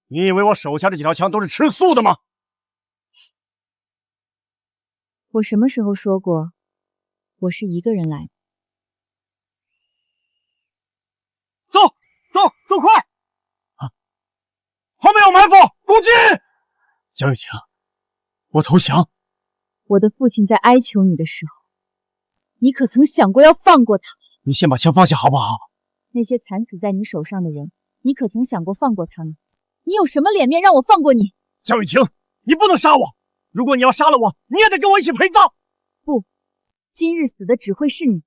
你以为我手下这几条枪都是吃素的吗？我什么时候说过我是一个人来的？走快！啊，后面有埋伏，入进！江玉婷，我投降。我的父亲在哀求你的时候，你可曾想过要放过他？你先把枪放下好不好？那些惨死在你手上的人，你可曾想过放过他们？你有什么脸面让我放过你？江雨婷，你不能杀我！如果你要杀了我，你也得跟我一起陪葬。不，今日死的只会是你。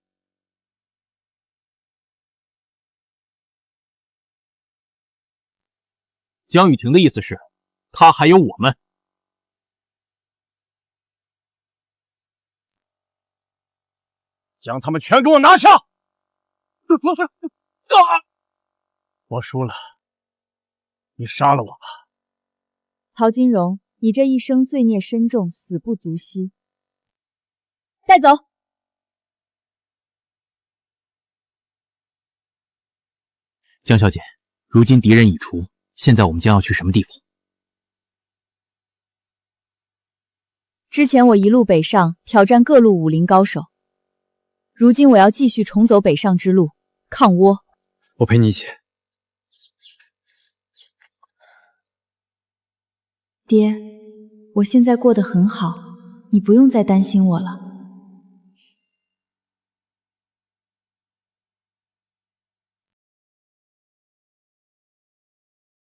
江雨婷的意思是，她还有我们。将他们全给我拿下！我输了，你杀了我吧。曹金荣，你这一生罪孽深重，死不足惜。带走。江小姐，如今敌人已除，现在我们将要去什么地方？之前我一路北上，挑战各路武林高手。如今我要继续重走北上之路，抗倭。我陪你一起。爹，我现在过得很好，你不用再担心我了。